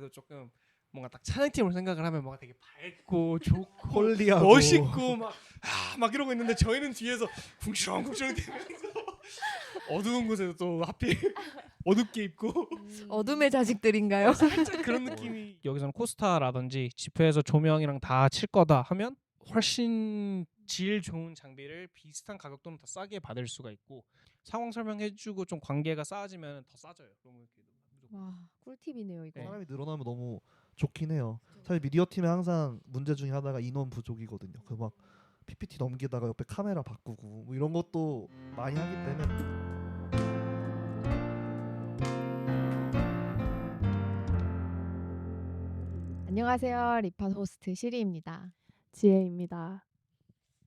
아무래도 조금 뭔가 딱 찬양팀을 생각을 하면 뭔가 되게 밝고 좋고 홀리하고 멋있고 막 이러고 있는데 저희는 뒤에서 궁시렁궁시렁 대면서 어두운 곳에서 또 하필 어둡게 입고 어둠의 자식들인가요? 살짝 그런 느낌이 여기서는 코스타라든지 지프에서 조명이랑 다 칠 거다 하면 훨씬 질 좋은 장비를 비슷한 가격 또는 더 싸게 받을 수가 있고 상황 설명해주고 좀 관계가 쌓아지면 더 싸져요. 그러면 이렇게 무조건. 와, 꿀팁이네요 이거. 네. 사람이 늘어나면 너무 좋긴 해요. 사실 미디어 팀에 항상 문제 중에 하나가 인원 부족이거든요. 그 막 PPT 넘기다가 옆에 카메라 바꾸고 뭐 이런 것도 많이 하기 때문에 안녕하세요. 리팟 호스트 시리입니다. 지혜입니다.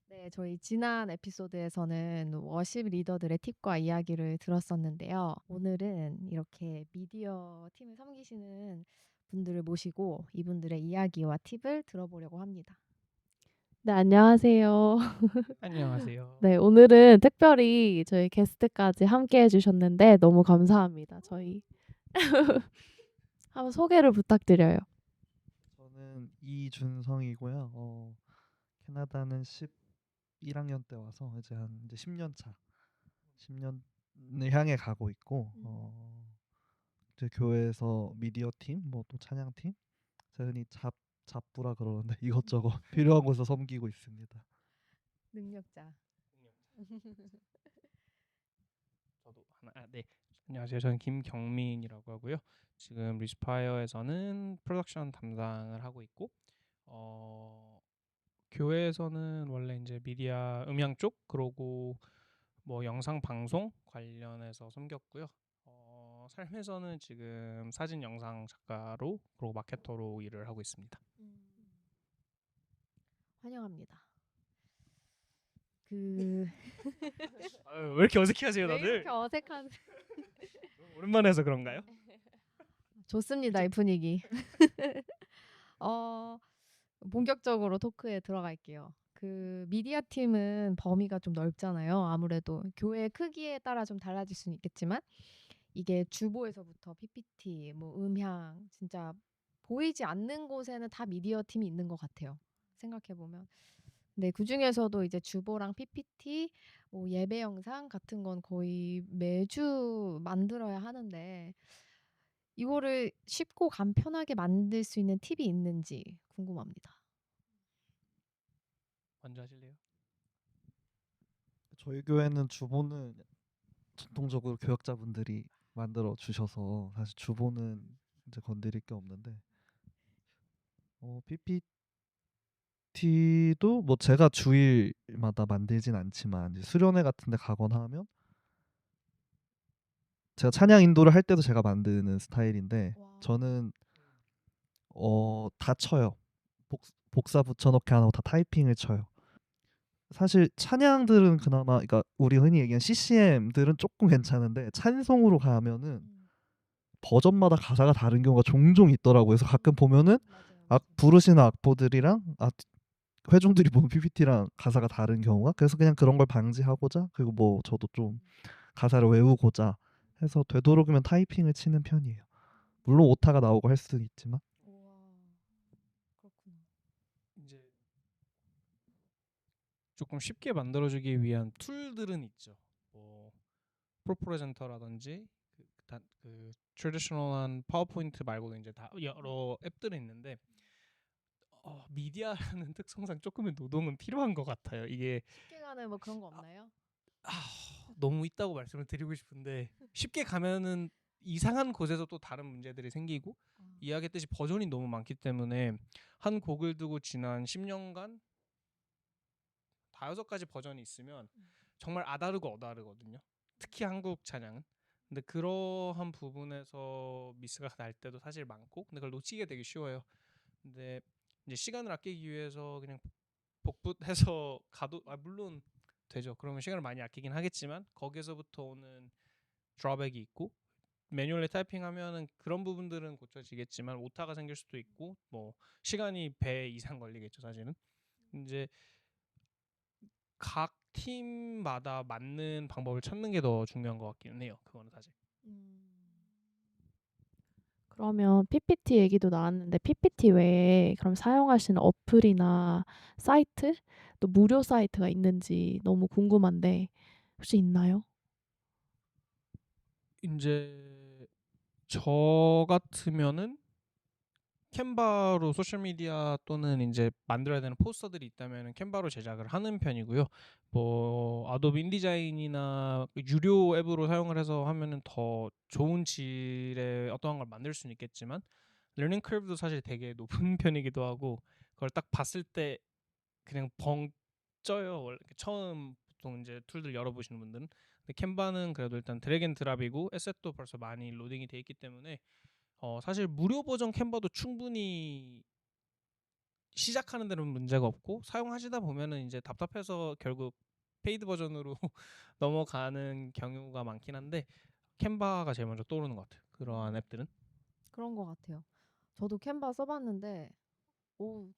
네, 저희 지난 에피소드에서는 워십 리더들의 팁과 이야기를 들었었는데요. 오늘은 이렇게 미디어 팀을 섬기시는 분들을 모시고 이분들의 이야기와 팁을 들어보려고 합니다. 네, 안녕하세요. 안녕하세요. 네, 오늘은 특별히 저희 게스트까지 함께 해주셨는데 너무 감사합니다. 저희 한번 소개를 부탁드려요. 저는 이준성이고요. 캐나다는 11학년 때 와서 이제 10년 차, 10년을 향해 가고 있고 이제 교회에서 미디어 팀, 뭐 또 찬양 팀, 제가 흔히 잡부라 그러는데 이것저것 필요한 곳에서 섬기고 있습니다. 능력자. 저도 하나 네. 안녕하세요. 저는 김경민이라고 하고요. 지금 리스파이어에서는 프로덕션 담당을 하고 있고 교회에서는 원래 이제 미디어 음향 쪽 그러고 뭐 영상 방송 관련해서 섬겼고요. 삶에서는 지금 사진 영상 작가로 그리고 마케터로 일을 하고 있습니다. 환영합니다. 왜 이렇게 어색해하세요, 왜 다들? 이렇게 어색한? 오랜만에 해서 그런가요? 좋습니다, 이 분위기. 본격적으로 토크에 들어갈게요. 그 미디어 팀은 범위가 좀 넓잖아요. 아무래도 교회 크기에 따라 좀 달라질 수는 있겠지만 이게 주보에서부터 PPT, 뭐 음향, 진짜 보이지 않는 곳에는 다 미디어 팀이 있는 것 같아요. 생각해 보면. 네, 그 중에서도 이제 주보랑 PPT, 뭐 예배 영상 같은 건 거의 매주 만들어야 하는데 이거를 쉽고 간편하게 만들 수 있는 팁이 있는지 궁금합니다. 먼저 하실래요? 저희 교회는 주보는 전통적으로 교역자분들이 만들어 주셔서 사실 주보는 이제 건드릴 게 없는데 PPT도 뭐 제가 주일마다 만들진 않지만 이제 수련회 같은 데 가거나 하면 제가 찬양 인도를 할 때도 제가 만드는 스타일인데 와. 저는 다 쳐요. 복사 붙여넣기 안 하고 다 타이핑을 쳐요. 사실 찬양들은 그나마 그러니까 우리 흔히 얘기하는 CCM들은 조금 괜찮은데 찬송으로 가면은 버전마다 가사가 다른 경우가 종종 있더라고요. 그래서 가끔 보면은 부르시는 악보들이랑 회중들이 보는 PPT랑 가사가 다른 경우가 그래서 그냥 그런 걸 방지하고자 그리고 뭐 저도 좀 가사를 외우고자 해서 되도록이면 타이핑을 치는 편이에요. 물론 오타가 나오고 할 수는 있지만 우와, 그렇구나. 이제 조금 쉽게 만들어주기 위한 툴들은 있죠. 뭐 프로프레젠터라든지 그 트래디셔널한 파워포인트 말고도 이제 다 여러 앱들이 있는데 미디어라는 특성상 조금의 노동은 필요한 것 같아요. 이게 쉽게 가는 뭐 그런 거 없나요? 너무 있다고 말씀을 드리고 싶은데 쉽게 가면은 이상한 곳에서 또 다른 문제들이 생기고 이야기했듯이 버전이 너무 많기 때문에 한 곡을 두고 지난 10년간 5-6가지 버전이 있으면 정말 아다르고 어다르거든요. 특히 한국 찬양은. 근데 그러한 부분에서 미스가 날 때도 사실 많고 근데 그걸 놓치게 되게 쉬워요. 근데 이제 시간을 아끼기 위해서 그냥 복붙해서 가도 물론 되죠. 그러면 시간을 많이 아끼긴 하겠지만 거기에서부터 오는 드랍백이 있고 매뉴얼에 타이핑하면은 그런 부분들은 고쳐지겠지만 오타가 생길 수도 있고 뭐 시간이 배 이상 걸리겠죠 사실은. 이제 각 팀마다 맞는 방법을 찾는 게 더 중요한 것 같기는 해요. 그거는 사실. 그러면 PPT 얘기도 나왔는데 PPT 외에 그럼 사용하시는 어플이나 사이트, 또 무료 사이트가 있는지 너무 궁금한데 혹시 있나요? 이제 저 같으면은 캔바로 소셜 미디어 또는 이제 만들어야 되는 포스터들이 있다면 캔바로 제작을 하는 편이고요. 뭐 아도비 인디자인이나 유료 앱으로 사용을 해서 하면은 더 좋은 질의 어떠한 걸 만들 수는 있겠지만 러닝 커브도 사실 되게 높은 편이기도 하고 그걸 딱 봤을 때 그냥 벙 쪄요. 원래 처음 보통 이제 툴들 열어보시는 분들은. 근데 캔바는 그래도 일단 드래그 앤 드랍이고 에셋도 벌써 많이 로딩이 돼 있기 때문에 사실 무료 버전 캔버도 충분히 시작하는 데는 문제가 없고 사용하시다 보면은 이제 답답해서 결국 페이드 버전으로 넘어가는 경우가 많긴 한데 캔바가 제일 먼저 떠오르는 것 같아요. 그러한 앱들은. 그런 것 같아요. 저도 캔바 써봤는데 오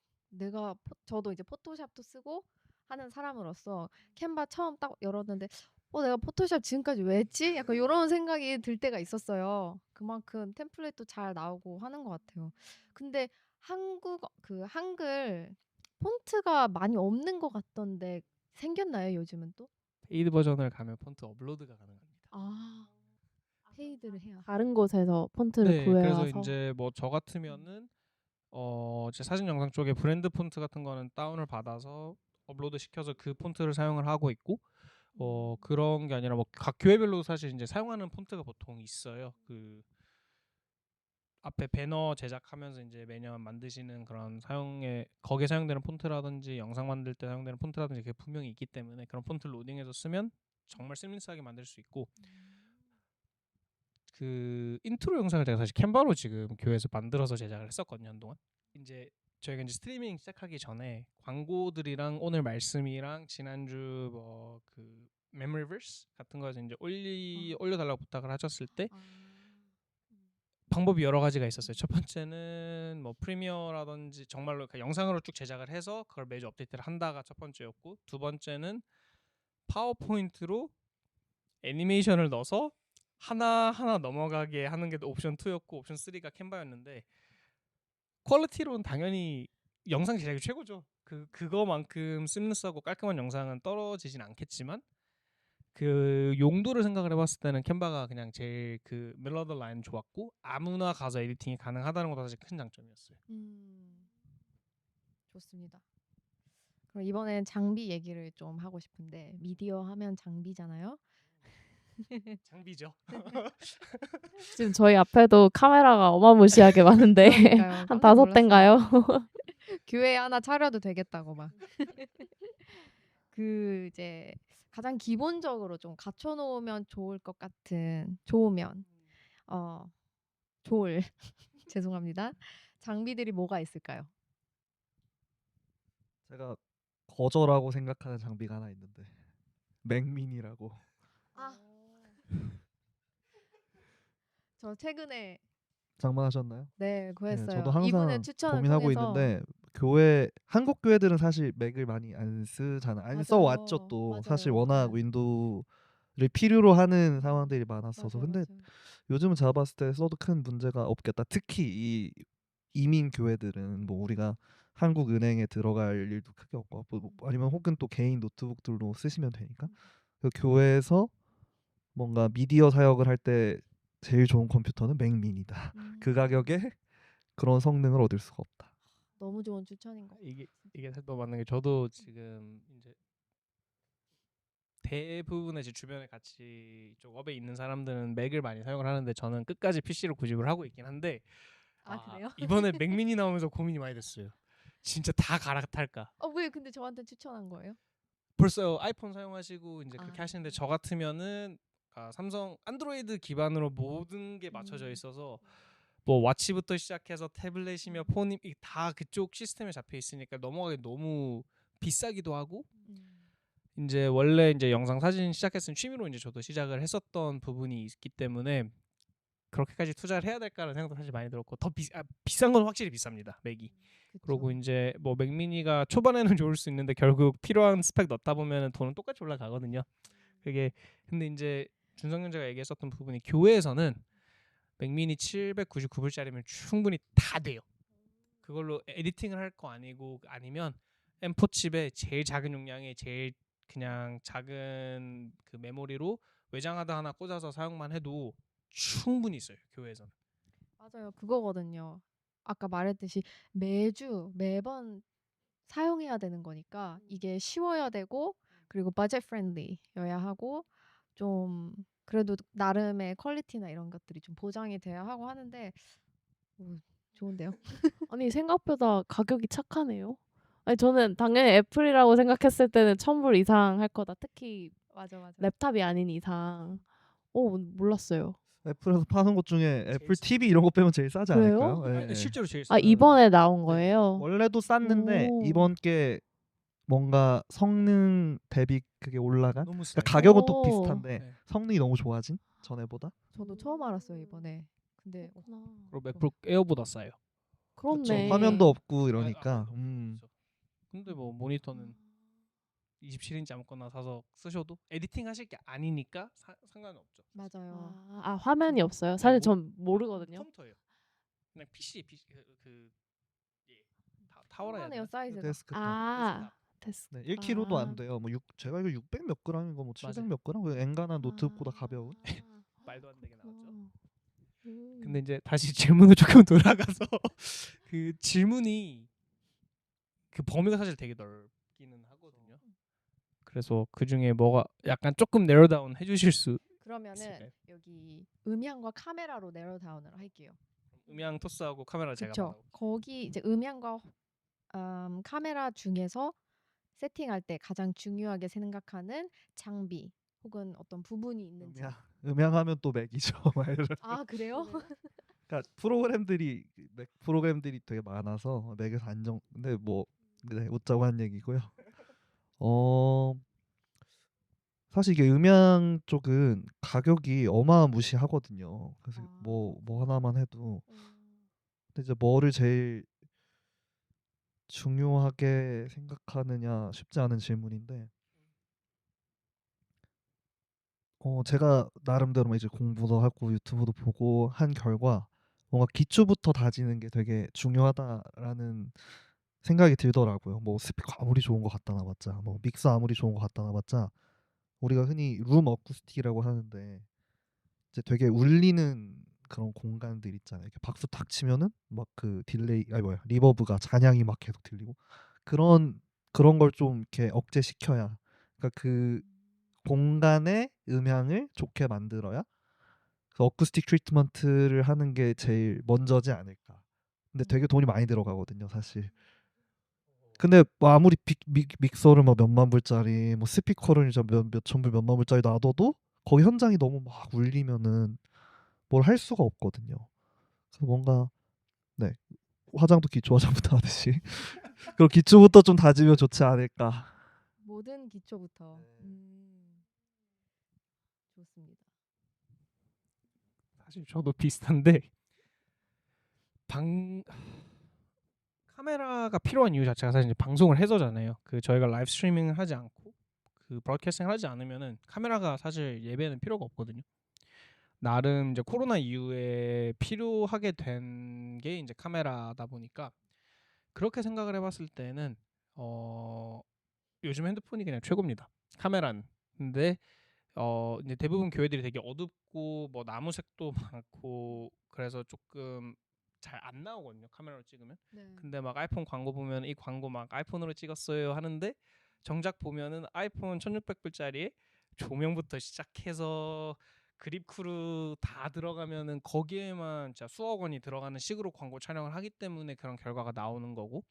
저도 이제 포토샵도 쓰고 하는 사람으로서 캔바 처음 딱 열었는데 내가 포토샵 지금까지 왜 했지? 약간 이런 생각이 들 때가 있었어요. 그만큼 템플릿도 잘 나오고 하는 것 같아요. 근데 한글 폰트가 많이 없는 것 같던데 생겼나요 요즘은 또? 페이드 버전을 가면 폰트 업로드가 가능합니다. 아 페이드를 해야. 다른 곳에서 폰트를 네, 그래서 구해와서 이제 뭐 저 같으면은 제 사진 영상 쪽에 브랜드 폰트 같은 거는 다운을 받아서 업로드 시켜서 그 폰트를 사용을 하고 있고 그런 게 아니라 뭐 각 교회별로 사실 이제 사용하는 폰트가 보통 있어요. 그 앞에 배너 제작하면서 이제 매년 만드시는 그런 거기에 사용되는 폰트라든지 영상 만들 때 사용되는 폰트라든지 그게 분명히 있기 때문에 그런 폰트 로딩해서 쓰면 정말 세밀하게 만들 수 있고 그 인트로 영상을 제가 사실 캔바로 지금 교회에서 만들어서 제작을 했었거든요 한동안. 이제 저희가 이제 스트리밍 시작하기 전에 광고들이랑 오늘 말씀이랑 지난주 뭐 그 메모리버스 같은 거에서 이제 올려달라고 부탁을 하셨을 때 방법이 여러 가지가 있었어요. 첫 번째는 뭐 프리미어라든지 정말로 영상으로 쭉 제작을 해서 그걸 매주 업데이트를 한다가 첫 번째였고 두 번째는 파워포인트로 애니메이션을 넣어서 하나하나 넘어가게 하는 게 옵션 2였고 옵션 3가 캔바였는데 퀄리티로는 당연히 영상 제작이 최고죠. 그거만큼 심리스하고 깔끔한 영상은 떨어지진 않겠지만 그 용도를 생각을 해봤을 때는 캔바가 그냥 제일 그 멜로디 라인 좋았고 아무나 가서 에디팅이 가능하다는 것도 사실 큰 장점이었어요. 좋습니다. 그럼 이번엔 장비 얘기를 좀 하고 싶은데 미디어 하면 장비잖아요. 장비죠. 지금 저희 앞에도 카메라가 어마무시하게 많은데 그러니까요. 한 깜짝 5대인가요? 교회 하나 차려도 되겠다고 막. 그 이제 가장 기본적으로 좀 갖춰놓으면 좋을 것 같은 좋을 죄송합니다. 장비들이 뭐가 있을까요? 제가 거저라고 생각하는 장비가 하나 있는데 맥미니라고. 저 최근에 장만하셨나요? 네 구했어요. 저도 이분의 항상 추천을 고민하고 통해서 있는데 한국 교회들은 사실 맥을 많이 안 쓰잖아. 안 맞아요. 써왔죠. 또 맞아요. 사실 워낙 맞아요. 윈도우를 필요로 하는 상황들이 많았어서. 맞아요. 근데 맞아요. 요즘은 제가 봤을 때 써도 큰 문제가 없겠다. 특히 이 이민 교회들은 뭐 우리가 한국 은행에 들어갈 일도 크게 없고 아니면 혹은 또 개인 노트북들로 쓰시면 되니까 그 교회에서 뭔가 미디어 사역을 할 때 제일 좋은 컴퓨터는 맥미니다. 그 가격에 그런 성능을 얻을 수가 없다. 너무 좋은 추천인 것 같아요. 이게 또 맞는 게 저도 지금 이제 대부분의 제 주변에 같이 이쪽 업에 있는 사람들은 맥을 많이 사용을 하는데 저는 끝까지 PC를 구입을 하고 있긴 한데 그래요? 이번에 맥미니 나오면서 고민이 많이 됐어요. 진짜 다 갈아탈까? 왜 근데 저한테 추천한 거예요? 벌써 아이폰 사용하시고 이제 그렇게 아. 하시는데 저 같으면은 삼성 안드로이드 기반으로 모든 게 맞춰져 있어서 뭐 와치부터 시작해서 태블릿이며 폰이 다 그쪽 시스템에 잡혀 있으니까 넘어가기 너무 비싸기도 하고 이제 원래 이제 영상 사진 시작했으면 취미로 이제 저도 시작을 했었던 부분이 있기 때문에 그렇게까지 투자를 해야 될까라는 생각도 사실 많이 들었고 더 비싼 건 확실히 비쌉니다 맥이. 그리고 이제 뭐 맥미니가 초반에는 좋을 수 있는데 결국 필요한 스펙 넣다 보면은 돈은 똑같이 올라가거든요. 그게 근데 이제 준성 형제가 얘기했었던 부분이 교회에서는 맥미니 799불짜리면 충분히 다 돼요. 그걸로 에디팅을 할 거 아니고 아니면 M4 칩에 제일 작은 용량의 제일 그냥 작은 그 메모리로 외장하드 하나 꽂아서 사용만 해도 충분히 있어요. 교회에서는. 맞아요. 그거거든요. 아까 말했듯이 매번 사용해야 되는 거니까 이게 쉬워야 되고 그리고 버젯 프렌들리여야 하고 좀 그래도 나름의 퀄리티나 이런 것들이 좀 보장이 돼야 하고 하는데 좋은데요? 아니 생각보다 가격이 착하네요. 아니 저는 당연히 애플이라고 생각했을 때는 1,000불 이상 할 거다. 특히 맞아. 랩탑이 아닌 이상. 몰랐어요. 애플에서 파는 것 중에 제일 애플 싸. TV 이런 거 빼면 제일 싸지 그래요? 않을까요? 예, 예. 실제로 제일 아 싸요. 이번에 나온 네. 거예요? 원래도 쌌는데 오. 이번 게 뭔가 성능 대비 그게 올라간. 너무 그러니까 싸요. 가격은 또 오. 비슷한데 네. 성능이 너무 좋아진 전에보다. 저도 처음 알았어요 이번에. 근데 그렇구나. 그리고 맥북 에어보다 싸요. 그렇네. 화면도 없고 이러니까. 화면도 없죠. 근데 뭐 모니터는 27인치 아무거나 사서 쓰셔도 에디팅 하실 게 아니니까 상관은 없죠. 맞아요. 화면이 없어요. 사실 전 모르거든요. 컴퓨터예요. 그냥 PC 타워라 해야 하네요 되나? 사이즈가. 데스크탑. 데스크. 네, 1kg도 안 돼요. 뭐 제가 이거 600 몇 g인 거 뭐 700 맞아요. 몇 g? 그 엔간한 노트북보다 가벼운. 말도 안 되게 나왔죠. 음. 근데 이제 다시 질문을 조금 돌아가서 그 질문이 그 범위가 사실 되게 넓기는 하거든요. 그래서 그 중에 뭐가 약간 조금 내려다운 해주실 수 그러면은 있을까요? 여기 음향과 카메라로 내려 다운을 할게요. 음향 토스하고 카메라 제가 그렇죠. 받아볼게요. 거기 이제 음향과 카메라 중에서 세팅할 때 가장 중요하게 생각하는 장비 혹은 어떤 부분이 있는지. 음향하면 또 맥이죠. 막 이런. 아 그래요? 그러니까 프로그램들이 맥 프로그램들이 되게 많아서 맥에서 안정. 근데 뭐 네, 웃자고 한 얘기고요. 사실 이게 음향 쪽은 가격이 어마무시하거든요. 그래서 뭐 하나만 해도. 근데 이제 뭐를 제일 중요하게 생각하느냐 쉽지 않은 질문인데, 제가 나름대로 이제 공부도 하고 유튜브도 보고 한 결과 뭔가 기초부터 다지는 게 되게 중요하다라는 생각이 들더라고요. 뭐 스피커 아무리 좋은 거 갖다 놔봤자, 뭐 믹서 아무리 좋은 거 갖다 놔봤자, 우리가 흔히 룸 어쿠스틱이라고 하는데 이제 되게 울리는 그런 공간들 있잖아요. 이렇게 박수 탁 치면은 막 그 딜레이, 아니 뭐야, 리버브가 잔향이 막 계속 들리고 그런 걸 좀 이렇게 억제시켜야, 그러니까 그 공간의 음향을 좋게 만들어야 그 어쿠스틱 트리트먼트를 하는 게 제일 먼저지 않을까. 근데 되게 돈이 많이 들어가거든요, 사실. 근데 뭐 아무리 믹서를 막 몇만 불짜리, 뭐 스피커를 이제 몇천 불 몇만 불짜리 놔둬도 거기 현장이 너무 막 울리면은 뭘 할 수가 없거든요. 그래서 뭔가 네, 화장도 기초 화장부터 하듯이 그럼 기초부터 좀 다지면 좋지 않을까. 모든 기초부터. 좋습니다. 사실 저도 비슷한데 카메라가 필요한 이유 자체가 사실 이제 방송을 해서잖아요. 그 저희가 라이브 스트리밍을 하지 않고 그 브로드캐스팅을 하지 않으면은 카메라가 사실 예배는 필요가 없거든요. 나름 이제 코로나 이후에 필요하게 된 게 이제 카메라다 보니까 그렇게 생각을 해봤을 때는 요즘 핸드폰이 그냥 최고입니다. 카메라는. 근데 이제 대부분 교회들이 되게 어둡고 뭐 나무색도 많고 그래서 조금 잘 안 나오거든요. 카메라로 찍으면. 네. 근데 막 아이폰 광고 보면 이 광고 막 아이폰으로 찍었어요 하는데 정작 보면은 아이폰 1600불짜리에 조명부터 시작해서 그립 크루 다 들어가면은 거기에만 진짜 수억 원이 들어가는 식으로 광고 촬영을 하기 때문에 그런 결과가 나오는 거고,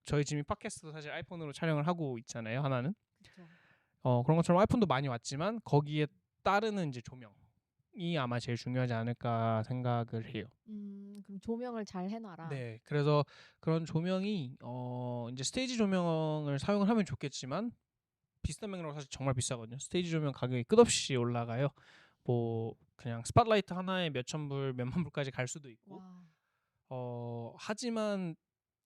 저희 지금 팟캐스트도 사실 아이폰으로 촬영을 하고 있잖아요. 하나는. 그렇죠. 그런 것처럼 아이폰도 많이 왔지만 거기에 따르는 이제 조명이 아마 제일 중요하지 않을까 생각을 해요. 그럼 조명을 잘 해놔라. 네, 그래서 그런 조명이 이제 스테이지 조명을 사용을 하면 좋겠지만 비슷한 맥락으로 사실 정말 비싸거든요. 스테이지 조명 가격이 끝없이 올라가요. 뭐 그냥 스팟라이트 하나에 몇천 불, 몇만 불까지 갈 수도 있고. 하지만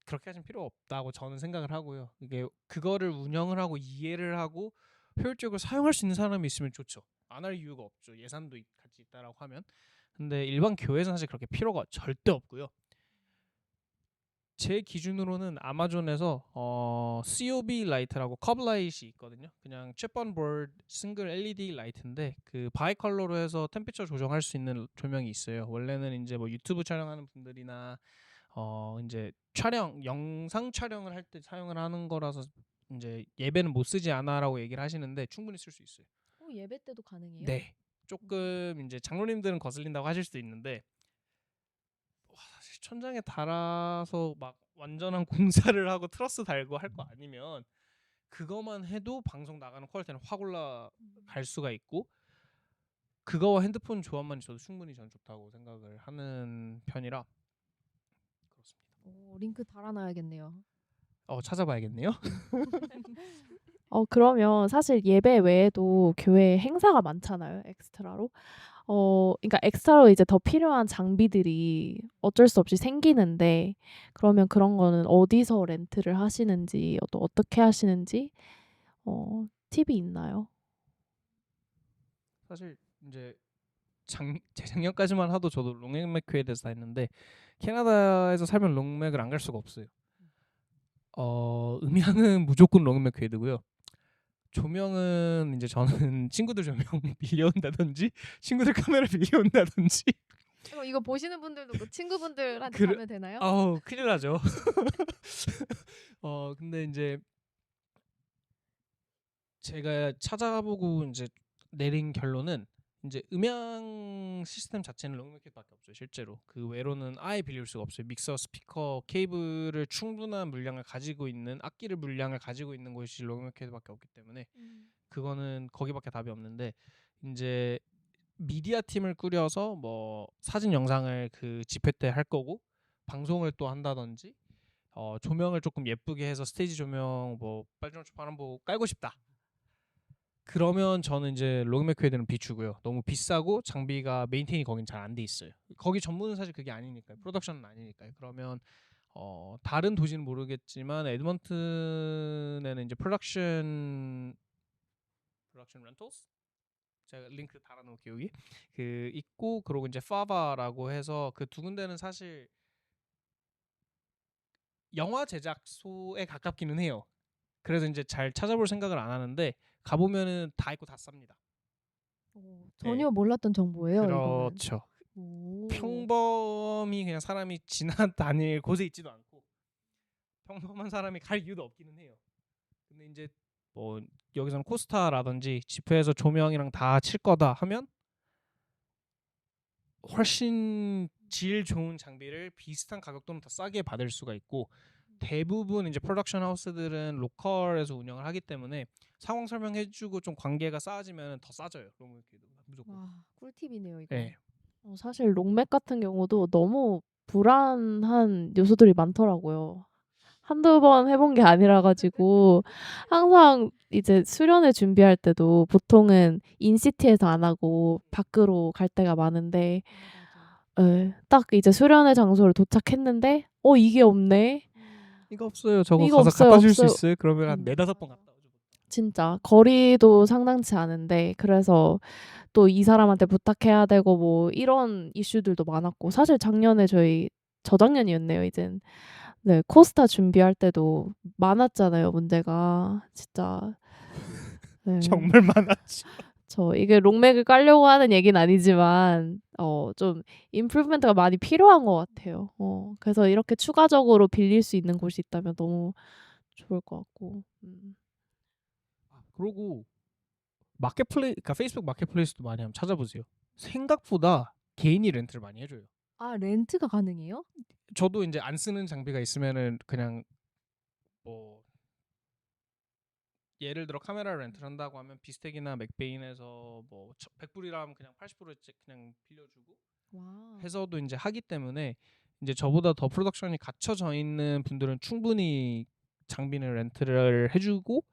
그렇게 하시면 필요 없다고 저는 생각을 하고요. 이게 그거를 운영을 하고 이해를 하고 효율적으로 사용할 수 있는 사람이 있으면 좋죠. 안 할 이유가 없죠. 예산도 같이 있다라고 하면. 근데 일반 교회에서는 사실 그렇게 필요가 절대 없고요. 제 기준으로는 아마존에서 COB 라이트라고 컵 라이트이 있거든요. 그냥 chipboard 싱글 LED 라이트인데 그 바이 컬러로 해서 템퍼처 조정할 수 있는 조명이 있어요. 원래는 이제 뭐 유튜브 촬영하는 분들이나 이제 영상 촬영을 할 때 사용을 하는 거라서 이제 예배는 못 쓰지 않아라고 얘기를 하시는데 충분히 쓸 수 있어요. 예배 때도 가능해요? 네. 조금 이제 장로님들은 거슬린다고 하실 수도 있는데 사실 천장에 달아서 막 완전한 공사를 하고 트러스 달고 할 거 아니면 그거만 해도 방송 나가는 퀄리티는 확 올라갈 수가 있고 그거와 핸드폰 조합만 있어도 충분히 저는 좋다고 생각을 하는 편이라 그렇습니다. 링크 달아놔야겠네요. 찾아봐야겠네요. 그러면 사실 예배 외에도 교회 행사가 많잖아요, 엑스트라로. 그러니까 엑스트라로 이제 더 필요한 장비들이 어쩔 수 없이 생기는데, 그러면 그런 거는 어디서 렌트를 하시는지, 또 어떻게 하시는지, 팁이 있나요? 사실 이제 재작년까지만 하도 저도 롱맥교회에 대해서 다 했는데 캐나다에서 살면 롱맥을 안 갈 수가 없어요. 음향은 무조건 롱맥교회 되고요. 조명은 이제 저는 친구들 조명 빌려온다든지 친구들 카메라 빌려온다든지 이거 보시는 분들도 그 친구분들한테 그래- 가면 되나요? 큰일 나죠. 근데 이제 제가 찾아보고 이제 내린 결론은 이제 음향 시스템 자체는 롱맥밖에 없어요. 실제로 그 외로는 아예 빌릴 수가 없어요. 믹서, 스피커, 케이블을 충분한 물량을 가지고 있는 악기를 물량을 가지고 있는 곳이 롱맥밖에 없기 때문에 그거는 거기밖에 답이 없는데 이제 미디어 팀을 꾸려서 뭐 사진 영상을 그 집회 때 할 거고 방송을 또 한다든지 조명을 조금 예쁘게 해서 스테이지 조명 뭐 빨간색 파란보 깔고 싶다. 그러면 저는 이제 롱맥회들은 비추고요. 너무 비싸고 장비가 메인테인이 거긴 잘 안 돼 있어요. 거기 전문은 사실 그게 아니니까요. 프로덕션은 아니니까요. 그러면 다른 도시는 모르겠지만 에드먼튼에는 이제 프로덕션 렌털스 제가 링크 달아놓을게요 여기 그 있고 그리고 이제 파바라고 해서 그 두 군데는 사실 영화 제작소에 가깝기는 해요. 그래서 이제 잘 찾아볼 생각을 안 하는데 가보면은 다 있고 다 쌉니다. 전혀 몰랐던 정보예요. 이거는. 그렇죠. 오. 평범히 그냥 사람이 지나다닐 곳에 있지도 않고 평범한 사람이 갈 이유도 없기는 해요. 근데 이제 뭐 여기서는 코스타라든지 집회에서 조명이랑 다 칠 거다 하면 훨씬 질 좋은 장비를 비슷한 가격 또는 더 싸게 받을 수가 있고 대부분 이제 프로덕션 하우스들은 로컬에서 운영을 하기 때문에 상황 설명해주고 좀 관계가 쌓아지면 더 싸져요. 무조건. 와, 꿀팁이네요 이거. 네. 사실 롱맥 같은 경우도 너무 불안한 요소들이 많더라고요. 한두 번 해본 게 아니라 가지고 항상 이제 수련회 준비할 때도 보통은 인시티에서 안 하고 밖으로 갈 때가 많은데 딱 이제 수련회 장소를 도착했는데 이게 없네. 이거 없어요. 저거 이거 가서 없어요, 갖다 줄 수 없어요. 있어요? 그러면 한 4-5번 갔다 오죠. 진짜 거리도 상당치 않은데 그래서 또 이 사람한테 부탁해야 되고 뭐 이런 이슈들도 많았고 사실 작년에 저작년이었네요 이젠 네 코스타 준비할 때도 많았잖아요 문제가 진짜 네. 정말 많았죠. 이게 롱맥을 깔려고 하는 얘기는 아니지만 좀 임프루브먼트가 많이 필요한 것 같아요. 그래서 이렇게 추가적으로 빌릴 수 있는 곳이 있다면 너무 좋을 것 같고. 그리고 그러니까 페이스북 마켓플레이스도 많이 한번 찾아보세요. 생각보다 개인이 렌트를 많이 해줘요. 아, 렌트가 가능해요? 저도 이제 안 쓰는 장비가 있으면은 그냥 뭐 예를 들어 카메라를 렌트를 한다고 하면 비스텍이나 맥베인에서 뭐 100불이라면 그냥 80불을 그냥 빌려주고 와. 해서도 이제 하기 때문에 이제 저보다 더 프로덕션이 갖춰져 있는 분들은 충분히 장비는 렌트를 해주고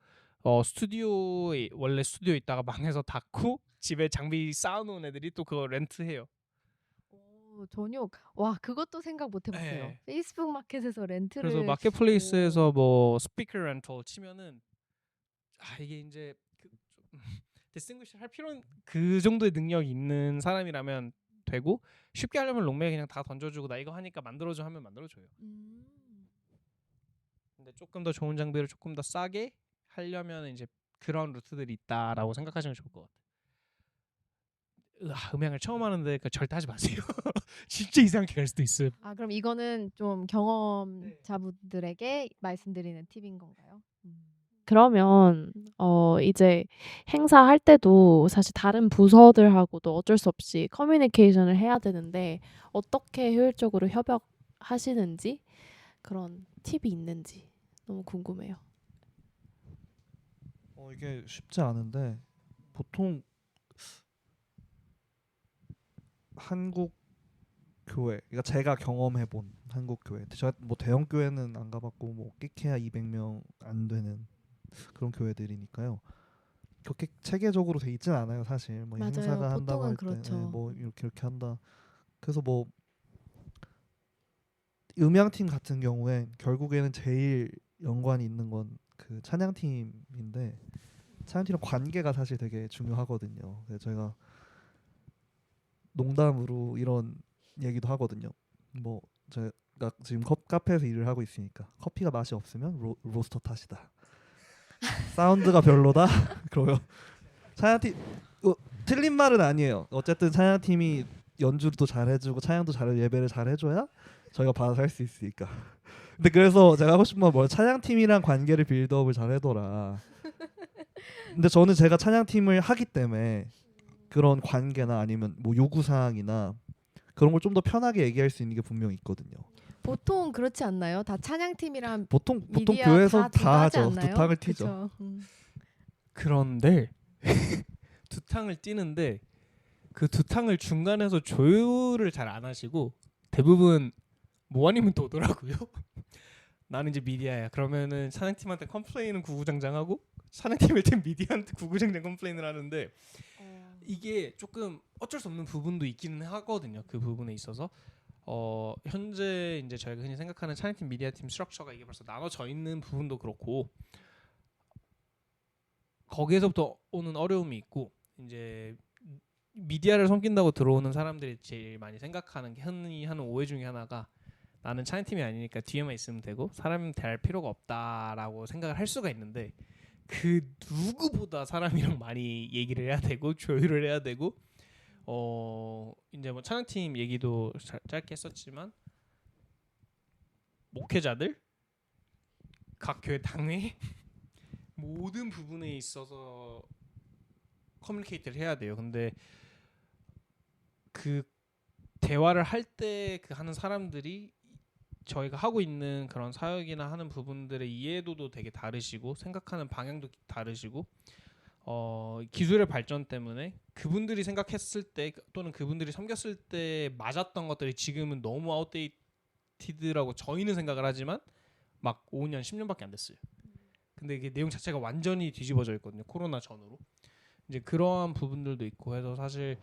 스튜디오에 원래 스튜디오에 있다가 망해서 닫고 집에 장비 쌓아놓은 애들이 또 그거 렌트해요. 전혀 와 그것도 생각 못 해봤어요. 네. 페이스북 마켓에서 렌트를 그래서 마켓플레이스에서 뭐 스피커 렌털 치면은 이게 이제 디스팅귀시 할 필요는 그 정도의 능력이 있는 사람이라면 되고 쉽게 하려면 롱메 그냥 다 던져주고 나 이거 하니까 만들어줘 하면 만들어줘요. 근데 조금 더 좋은 장비를 조금 더 싸게 하려면 이제 그런 루트들이 있다라고 생각하시면 좋을 것 같아요. 음향을 처음 하는데 절대 하지 마세요. 진짜 이상하게 갈 수도 있어요. 아 그럼 이거는 좀 경험자분들에게 말씀드리는 팁인 건가요? 그러면 이제 행사할 때도 사실 다른 부서들하고도 어쩔 수 없이 커뮤니케이션을 해야 되는데 어떻게 효율적으로 협업하시는지 그런 팁이 있는지 너무 궁금해요. 이게 쉽지 않은데 보통 한국 교회, 그러니까 제가 경험해본 한국 교회, 제가 뭐 대형 교회는 안 가봤고 뭐 끼케야 200명 안 되는 그런 교회들이니까요. 그렇게 체계적으로 돼 있진 않아요, 사실. 뭐 맞아요. 행사가 한다고 보통은 할 때, 그렇죠. 뭐 이렇게 한다. 그래서 뭐 음향팀 같은 경우에 결국에는 제일 연관이 있는 건 그 찬양팀인데 찬양팀이랑 관계가 사실 되게 중요하거든요. 그래서 저희가 농담으로 이런 얘기도 하거든요. 뭐 제가 지금 카페에서 일을 하고 있으니까 커피가 맛이 없으면 로스터 탓이다. 사운드가 별로다. 그러면 찬양팀 틀린 말은 아니에요. 어쨌든 찬양팀이 연주도 잘해주고 찬양도 잘 예배를 잘해줘야 저희가 받아서 할 수 있으니까. 근데 그래서 제가 하고 싶은 건 뭐야? 찬양팀이랑 관계를 빌드업을 잘해둬라. 근데 저는 제가 찬양팀을 하기 때문에 그런 관계나 아니면 뭐 요구사항이나 그런 걸 좀 더 편하게 얘기할 수 있는 게 분명히 있거든요. 보통 그렇지 않나요? 다 찬양팀이랑 보통 미디어 교회에서 다 하지 하죠. 않나요? 두탕을 튀죠. 그쵸? 그런데 두 탕을 뛰는데 그 두 탕을 중간에서 조율을 잘 안 하시고 대부분 뭐 아니면 또 오더라고요. 나는 이제 미디어야. 그러면은 찬양팀한테 컴플레인은 구구장장하고 찬양팀일 땐 미디어한테 구구장장 컴플레인을 하는데 이게 조금 어쩔 수 없는 부분도 있기는 하거든요. 그 부분에 있어서 현재 이제 저희가 흔히 생각하는 찬양팀 미디어팀 스트럭처가 이게 벌써 나눠져 있는 부분도 그렇고 거기에서부터 오는 어려움이 있고 이제 미디어를 섬긴다고 들어오는 사람들이 제일 많이 생각하는 게 흔히 하는 오해 중에 하나가 나는 찬양팀이 아니니까 뒤에만 있으면 되고 사람 대할 필요가 없다라고 생각을 할 수가 있는데 그 누구보다 사람이랑 많이 얘기를 해야 되고 조율을 해야 되고 이제 뭐 찬양팀 얘기도 짧게 했었지만 목회자들 각 교회 당회 모든 부분에 있어서 커뮤니케이트를 해야 돼요. 근데 그 대화를 할 때 그 하는 사람들이 저희가 하고 있는 그런 사역이나 하는 부분들의 이해도도 되게 다르시고 생각하는 방향도 다르시고 기술의 발전 때문에 그분들이 생각했을 때 또는 그분들이 섬겼을 때 맞았던 것들이 지금은 너무 아웃데이티드라고 저희는 생각을 하지만 막 5년, 10년밖에 안 됐어요. 근데 이게 내용 자체가 완전히 뒤집어져 있거든요. 코로나 전후로. 이제 그러한 부분들도 있고 해서 사실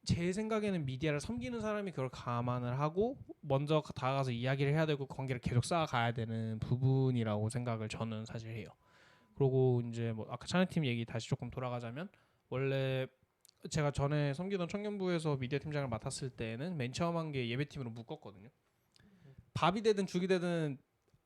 제 생각에는 미디어를 섬기는 사람이 그걸 감안을 하고 먼저 다가가서 이야기를 해야 되고 관계를 계속 쌓아가야 되는 부분이라고 생각을 저는 사실 해요. 그리고 이제 뭐 아까 찬양팀 얘기 다시 조금 돌아가자면 원래 제가 전에 섬기던 청년부에서 미디어 팀장을 맡았을 때는 맨 처음 한 게 예배팀으로 묶었거든요. 밥이 되든 죽이 되든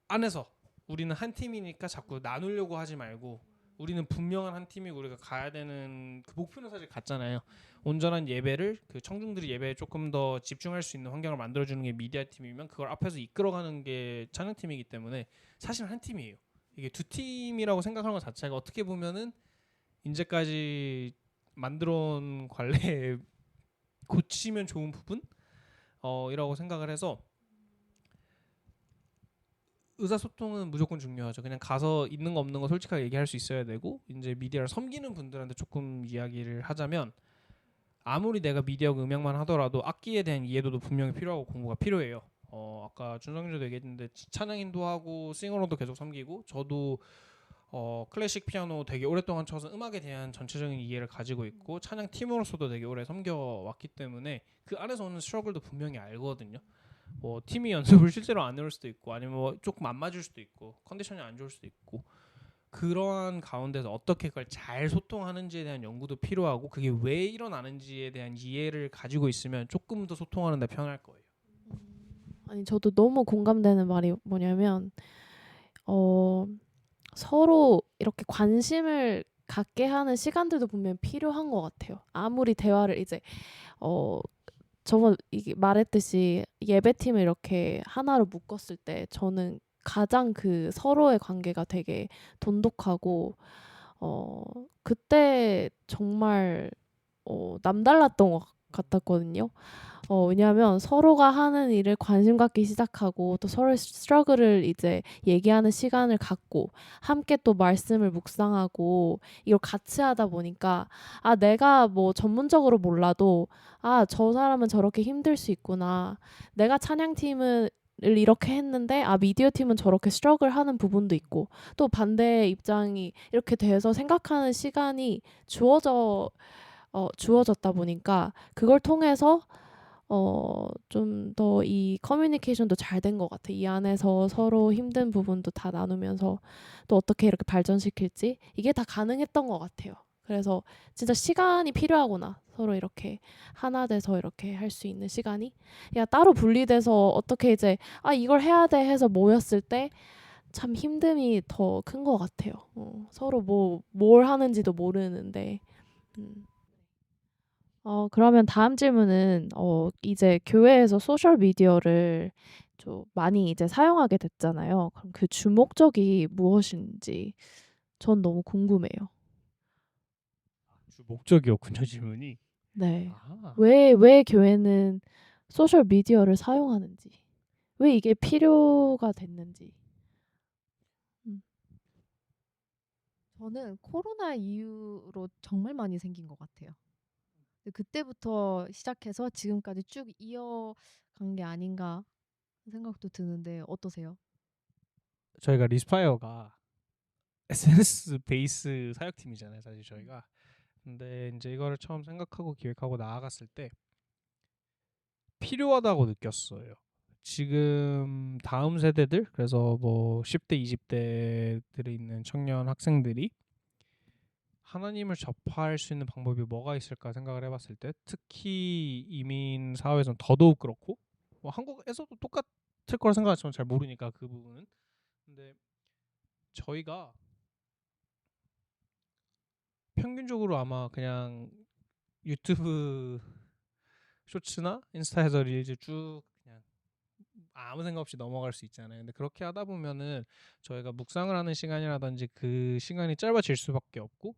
안에서 우리는 한 팀이니까 자꾸 나누려고 하지 말고 우리는 분명한 한 팀이고 우리가 가야 되는 그 목표는 사실 같잖아요. 온전한 예배를 그 청중들이 예배에 조금 더 집중할 수 있는 환경을 만들어주는 게 미디어 팀이면 그걸 앞에서 이끌어가는 게 찬양팀이기 때문에 사실 한 팀이에요. 이게 두 팀이라고 생각하는 것 자체가 어떻게 보면은 이제까지 만들어온 관례에 고치면 좋은 부분 이라고 생각을 해서 의사소통은 무조건 중요하죠. 그냥 가서 있는 거 없는 거 솔직하게 얘기할 수 있어야 되고 이제 미디어를 섬기는 분들한테 조금 이야기를 하자면 아무리 내가 미디어 음향만 하더라도 악기에 대한 이해도도 분명히 필요하고 공부가 필요해요. 아까 준성님도 얘기했는데 찬양인도 하고 싱어로도 계속 섬기고 저도 클래식 피아노 되게 오랫동안 쳐서 음악에 대한 전체적인 이해를 가지고 있고 찬양 팀으로서도 되게 오래 섬겨왔기 때문에 그 안에서 오는 스트러글도 분명히 알거든요. 뭐 팀이 연습을 실제로 안 해올 수도 있고 아니면 뭐 조금 안 맞을 수도 있고 컨디션이 안 좋을 수도 있고 그러한 가운데서 어떻게 그걸 잘 소통하는지에 대한 연구도 필요하고 그게 왜 일어나는지에 대한 이해를 가지고 있으면 조금 더 소통하는 데 편할 거예요. 아니 저도 너무 공감되는 말이 뭐냐면 서로 이렇게 관심을 갖게 하는 시간들도 분명 필요한 것 같아요. 아무리 대화를 이제 저번 이게 말했듯이 예배팀을 이렇게 하나로 묶었을 때 저는 가장 그 서로의 관계가 되게 돈독하고 그때 정말 남달랐던 것 같았거든요. 왜냐하면 서로가 하는 일을 관심 갖기 시작하고 또 서로의 스트러글을 이제 얘기하는 시간을 갖고 함께 또 말씀을 묵상하고 이걸 같이 하다 보니까 아 내가 뭐 전문적으로 몰라도 아 저 사람은 저렇게 힘들 수 있구나. 내가 찬양팀을 이렇게 했는데 아 미디어 팀은 저렇게 스트러글 하는 부분도 있고 또 반대의 입장이 이렇게 돼서 생각하는 시간이 주어졌다 보니까 그걸 통해서 좀 더 이 커뮤니케이션도 잘 된 것 같아. 이 안에서 서로 힘든 부분도 다 나누면서 또 어떻게 이렇게 발전시킬지 이게 다 가능했던 것 같아요. 그래서 진짜 시간이 필요하구나. 서로 이렇게 하나 돼서 이렇게 할 수 있는 시간이 야 따로 분리돼서 어떻게 이제 아 이걸 해야 돼 해서 모였을 때 참 힘듦이 더 큰 것 같아요. 서로 뭘 하는지도 모르는데. 그러면 다음 질문은 이제 교회에서 소셜 미디어를 좀 많이 이제 사용하게 됐잖아요. 그럼 그 주목적이 무엇인지 전 너무 궁금해요. 주 목적이었군요 질문이. 네. 아, 왜 교회는 소셜 미디어를 사용하는지, 왜 이게 필요가 됐는지. 저는 코로나 이후로 정말 많이 생긴 것 같아요. 근데 그때부터 시작해서 지금까지 쭉 이어간 게 아닌가 생각도 드는데 어떠세요? 저희가 리스파이어가 SNS 베이스 사역팀이잖아요, 사실 저희가. 근데 이제 이거를 처음 생각하고 기획하고 나아갔을 때 필요하다고 느꼈어요. 지금 다음 세대들, 그래서 뭐 10대, 20대들에 있는 청년 학생들이 하나님을 접할 수 있는 방법이 뭐가 있을까 생각을 해봤을 때 특히 이민 사회에서는 더더욱 그렇고 뭐 한국에서도 똑같을 거라 생각하지만 잘 모르니까 그 부분은. 근데 저희가 평균적으로 아마 그냥 유튜브 쇼츠나 인스타에서 릴즈 쭉 그냥 아무 생각 없이 넘어갈 수 있잖아요. 근데 그렇게 하다 보면은 저희가 묵상을 하는 시간이라든지 그 시간이 짧아질 수밖에 없고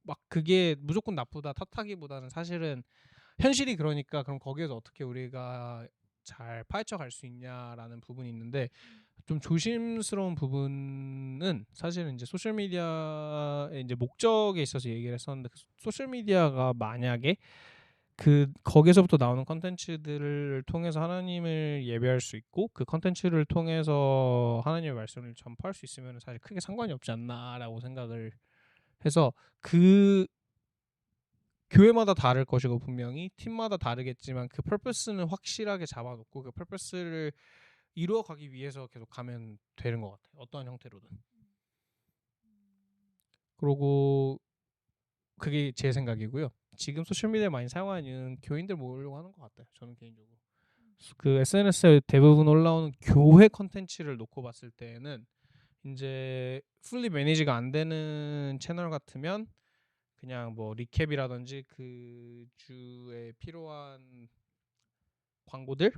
막 그게 무조건 나쁘다 탓하기보다는 사실은 현실이 그러니까 그럼 거기에서 어떻게 우리가 잘 파헤쳐 갈 수 있냐라는 부분이 있는데 좀 조심스러운 부분은 사실은 이제 소셜 미디어의 이제 목적에 있어서 얘기를 했었는데 그 소셜 미디어가 만약에 그 거기서부터 나오는 컨텐츠들을 통해서 하나님을 예배할 수 있고 그 컨텐츠를 통해서 하나님의 말씀을 전파할 수 있으면 사실 크게 상관이 없지 않나라고 생각을 해서 그 교회마다 다를 것이고 분명히 팀마다 다르겠지만 그 퍼포스는 확실하게 잡아놓고 그 퍼포스를 이루어가기 위해서 계속 가면 되는 것 같아요. 어떠한 형태로든. 그리고 그게 제 생각이고요. 지금 소셜미디어 많이 사용하는 교인들 모으려고 하는 것 같아요. 저는 개인적으로. 그 SNS에 대부분 올라오는 교회 컨텐츠를 놓고 봤을 때에는 이제 풀리 매니지가 안 되는 채널 같으면 그냥 뭐 리캡이라든지 그 주에 필요한 광고들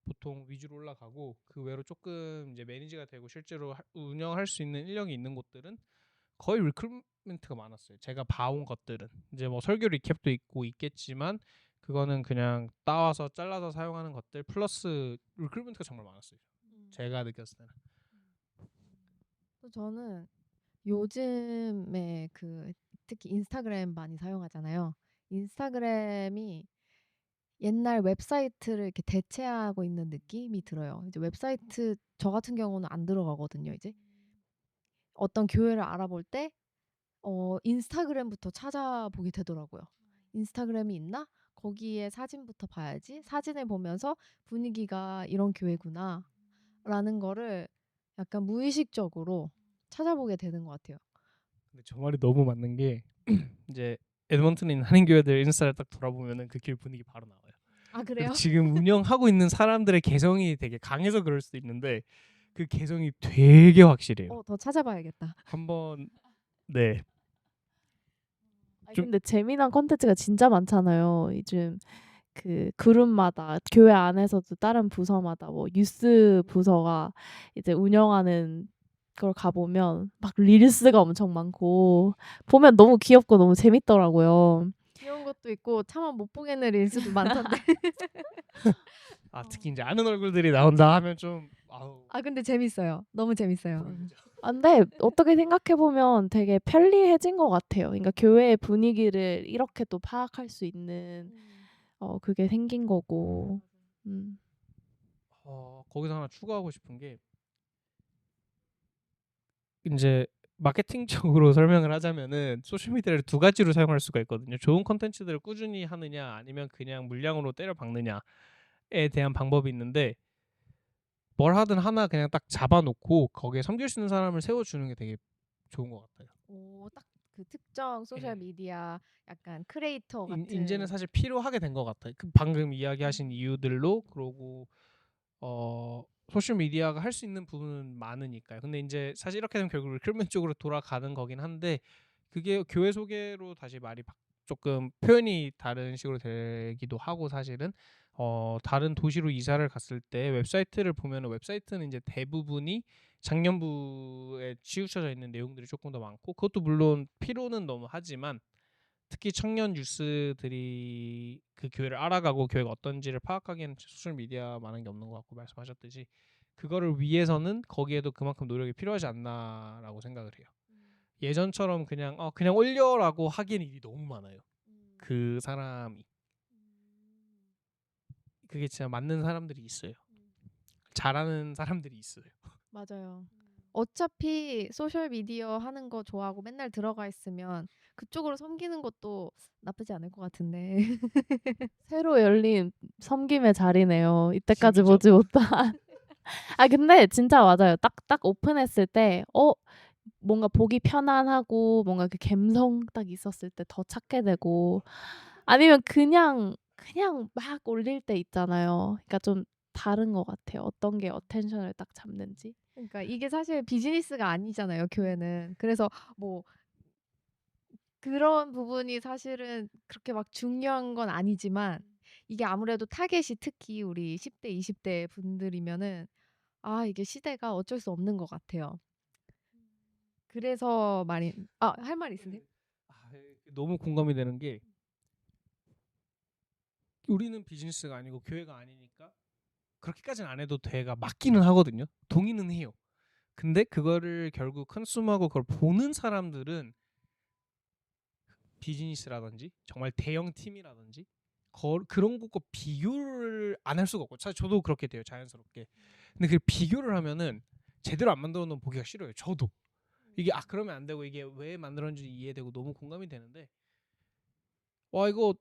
보통 위주로 올라가고 그 외로 조금 이제 매니지가 되고 실제로 운영할 수 있는 인력이 있는 곳들은 거의 리크루트먼트가 많았어요. 제가 봐온 것들은 이제 뭐 설교 리캡도 있고 있겠지만 그거는 그냥 따와서 잘라서 사용하는 것들 플러스 리크루트먼트가 정말 많았어요. 제가 느꼈을 때는. 또 저는 요즘에 특히 인스타그램 많이 사용하잖아요. 인스타그램이 옛날 웹사이트를 이렇게 대체하고 있는 느낌이 들어요. 이제 웹사이트 저 같은 경우는 안 들어가거든요. 이제 어떤 교회를 알아볼 때 인스타그램부터 찾아보게 되더라고요. 인스타그램이 있나? 거기에 사진부터 봐야지. 사진을 보면서 분위기가 이런 교회구나 라는 거를 약간 무의식적으로 찾아보게 되는 것 같아요. 근데 저 말이 너무 맞는 게 이제 에드먼튼에 있는 한인교회들 인스타를 딱 돌아보면은 그 교회 분위기 바로 나와요. 아 그리고 그래요? 지금 운영하고 있는 사람들의 개성이 되게 강해서 그럴 수도 있는데 그 개성이 되게 확실해요. 더 찾아봐야겠다. 한번 네. 아니, 좀- 근데 재미난 콘텐츠가 진짜 많잖아요. 요즘 그 그룹마다 교회 안에서도 다른 부서마다 뭐 뉴스 부서가 이제 운영하는 걸 가보면 막 릴스가 엄청 많고 보면 너무 귀엽고 너무 재밌더라고요. 귀여운 것도 있고 차마 못 보겠는 릴스도 많던데. 특히 이제 아는 얼굴들이 나온다 하면 좀 아우. 아 근데 재밌어요. 너무 재밌어요. 보이죠. 근데 어떻게 생각해 보면 되게 편리해진 것 같아요. 그러니까 교회의 분위기를 이렇게 또 파악할 수 있는 그게 생긴 거고. 거기서 하나 추가하고 싶은 게 이제 마케팅적으로 설명을 하자면은 소셜 미디어를 두 가지로 사용할 수가 있거든요. 좋은 컨텐츠들을 꾸준히 하느냐 아니면 그냥 물량으로 때려 박느냐에 대한 방법이 있는데 뭘 하든 하나 그냥 딱 잡아놓고 거기에 섬길 수 있는 사람을 세워주는 게 되게 좋은 것 같아요. 딱 그 특정 소셜 미디어 약간 크리에이터 같은. 이제는 사실 필요하게 된 것 같아요. 그 방금 이야기하신 이유들로 그러고 소셜 미디어가 할 수 있는 부분은 많으니까요. 근데 이제 사실 이렇게 되면 결국 리크루트먼트 쪽으로 돌아가는 거긴 한데 그게 교회 소개로 다시 말이 조금 표현이 다른 식으로 되기도 하고 사실은 다른 도시로 이사를 갔을 때 웹사이트를 보면 웹사이트는 이제 대부분이 장년부에 치우쳐져 있는 내용들이 조금 더 많고 그것도 물론 필요는 너무 하지만 특히 청년 뉴스들이 그 교회를 알아가고 교회가 어떤지를 파악하기에는 소셜 미디어 많은 게 없는 것 같고 말씀하셨듯이 그거를 위해서는 거기에도 그만큼 노력이 필요하지 않나라고 생각을 해요. 예전처럼 그냥 올려라고 하기엔 일이 너무 많아요. 그 사람이 그게 진짜 맞는 사람들이 있어요. 잘하는 사람들이 있어요. 맞아요. 어차피 소셜 미디어 하는 거 좋아하고 맨날 들어가 있으면 그쪽으로 섬기는 것도 나쁘지 않을 것 같은데. 새로 열린 섬김의 자리네요. 이때까지 재밌죠? 보지 못한. 근데 진짜 맞아요. 딱 오픈했을 때 뭔가 보기 편안하고 뭔가 그 감성 딱 있었을 때 더 찾게 되고 아니면 그냥 막 올릴 때 있잖아요. 그러니까 좀 다른 것 같아요. 어떤 게 어텐션을 딱 잡는지. 그러니까 이게 사실 비즈니스가 아니잖아요, 교회는. 그래서 뭐 그런 부분이 사실은 그렇게 막 중요한 건 아니지만 이게 아무래도 타겟이 특히 우리 10대, 20대 분들이면은 이게 시대가 어쩔 수 없는 것 같아요. 그래서 할 말 있으세요? 너무 공감이 되는 게 우리는 비즈니스가 아니고 교회가 아니니까 그렇게까지는 안 해도 돼가 맞기는 하거든요. 동의는 해요. 근데 그거를 결국 컨슈머하고 그걸 보는 사람들은 비즈니스라든지 정말 대형 팀이라든지 그런 것과 비교를 안 할 수가 없고 사실 저도 그렇게 돼요. 자연스럽게. 근데 그 비교를 하면은 제대로 안 만들어 놓은 보기가 싫어요. 저도. 이게 그러면 안 되고 이게 왜 만들었는지 이해되고 너무 공감이 되는데 이거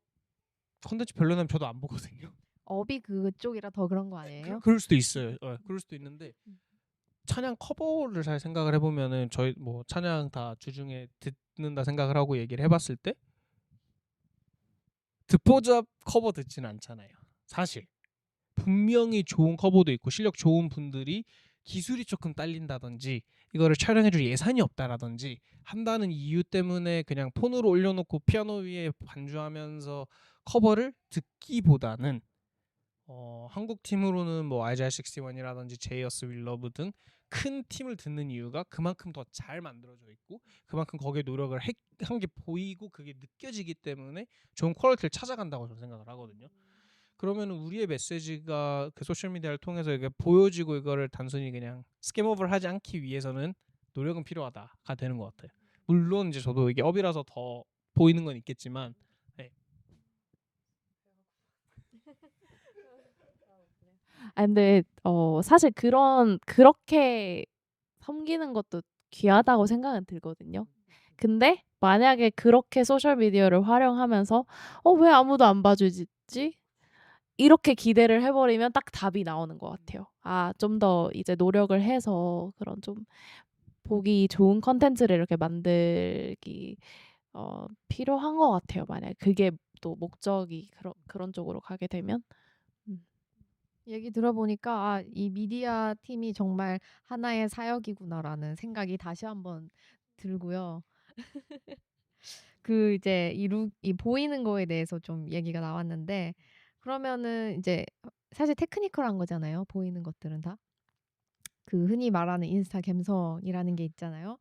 콘텐츠 별로면 저도 안 보거든요. 업이 그쪽이라 더 그런 거 아니에요? 그럴 수도 있어요. 그럴 수도 있는데 찬양 커버를 잘 생각을 해보면은 저희 뭐 찬양 다 주중에 듣는다 생각을 하고 얘기를 해봤을 때 듣보잡 커버 듣지는 않잖아요. 사실 분명히 좋은 커버도 있고 실력 좋은 분들이 기술이 조금 딸린다든지 이거를 촬영해줄 예산이 없다라든지 한다는 이유 때문에 그냥 폰으로 올려놓고 피아노 위에 반주하면서 커버를 듣기보다는 한국 팀으로는 뭐 아이자이 61이라든지 제이어스 윌러브 등 큰 팀을 듣는 이유가 그만큼 더 잘 만들어져 있고 그만큼 거기에 노력을 한 게 보이고 그게 느껴지기 때문에 좋은 퀄리티를 찾아간다고 저는 생각을 하거든요. 그러면 우리의 메시지가 그 소셜 미디어를 통해서 이게 보여지고 이거를 단순히 그냥 스캠 오버를 하지 않기 위해서는 노력은 필요하다가 되는 것 같아요. 물론 이제 저도 이게 업이라서 더 보이는 건 있겠지만 근데 사실 그렇게 섬기는 것도 귀하다고 생각은 들거든요. 근데 만약에 그렇게 소셜 미디어를 활용하면서 왜 아무도 안 봐주지? 이렇게 기대를 해버리면 딱 답이 나오는 것 같아요. 좀 더 이제 노력을 해서 그런 좀 보기 좋은 컨텐츠를 이렇게 만들기 필요한 것 같아요. 만약 그게 또 목적이 그런 쪽으로 가게 되면. 얘기 들어보니까 아, 이 미디어 팀이 정말 하나의 사역이구나라는 생각이 다시 한번 들고요. 그 이제 이 보이는 거에 대해서 좀 얘기가 나왔는데 그러면은 이제 사실 테크니컬한 거잖아요. 보이는 것들은 다. 그 흔히 말하는 인스타 감성이라는 게 있잖아요.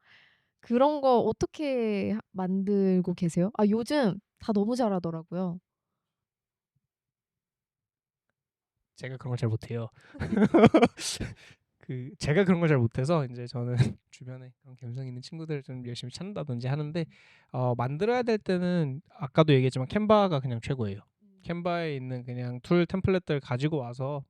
그런 거 어떻게 만들고 계세요? 아, 요즘 다 너무 잘하더라고요. 제가 그런 걸 잘 못해요. 그 제가 그런 걸 잘 못해서 이제 저는 주변에 그런 감성 있는 친구들 좀 열심히 찾는다든지 하는데 만들어야 될 때는 아까도 얘기했지만 캔바가 그냥 최고예요. 캔바에 있는 그냥 툴 템플릿들 가지고 와서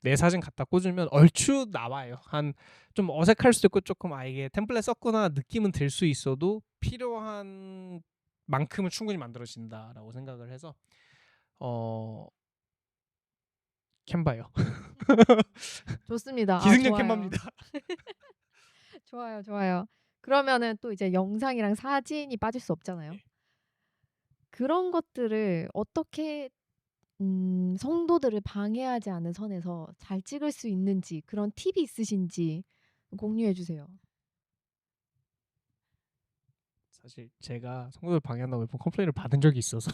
내 사진 갖다 꽂으면 얼추 나와요. 한 좀 어색할 수도 있고 조금 이게 템플릿 썼구나 느낌은 들 수 있어도 필요한 만큼은 충분히 만들어진다라고 생각을 해서 캔바요. 좋습니다. 기승전 좋아요. 캔바입니다. 좋아요, 좋아요. 그러면은 또 이제 영상이랑 사진이 빠질 수 없잖아요. 네. 그런 것들을 어떻게 성도들을 방해하지 않은 선에서 잘 찍을 수 있는지 그런 팁이 있으신지 공유해 주세요. 사실 제가 성도들 방해한다고 몇 번 컴플레인을 받은 적이 있어서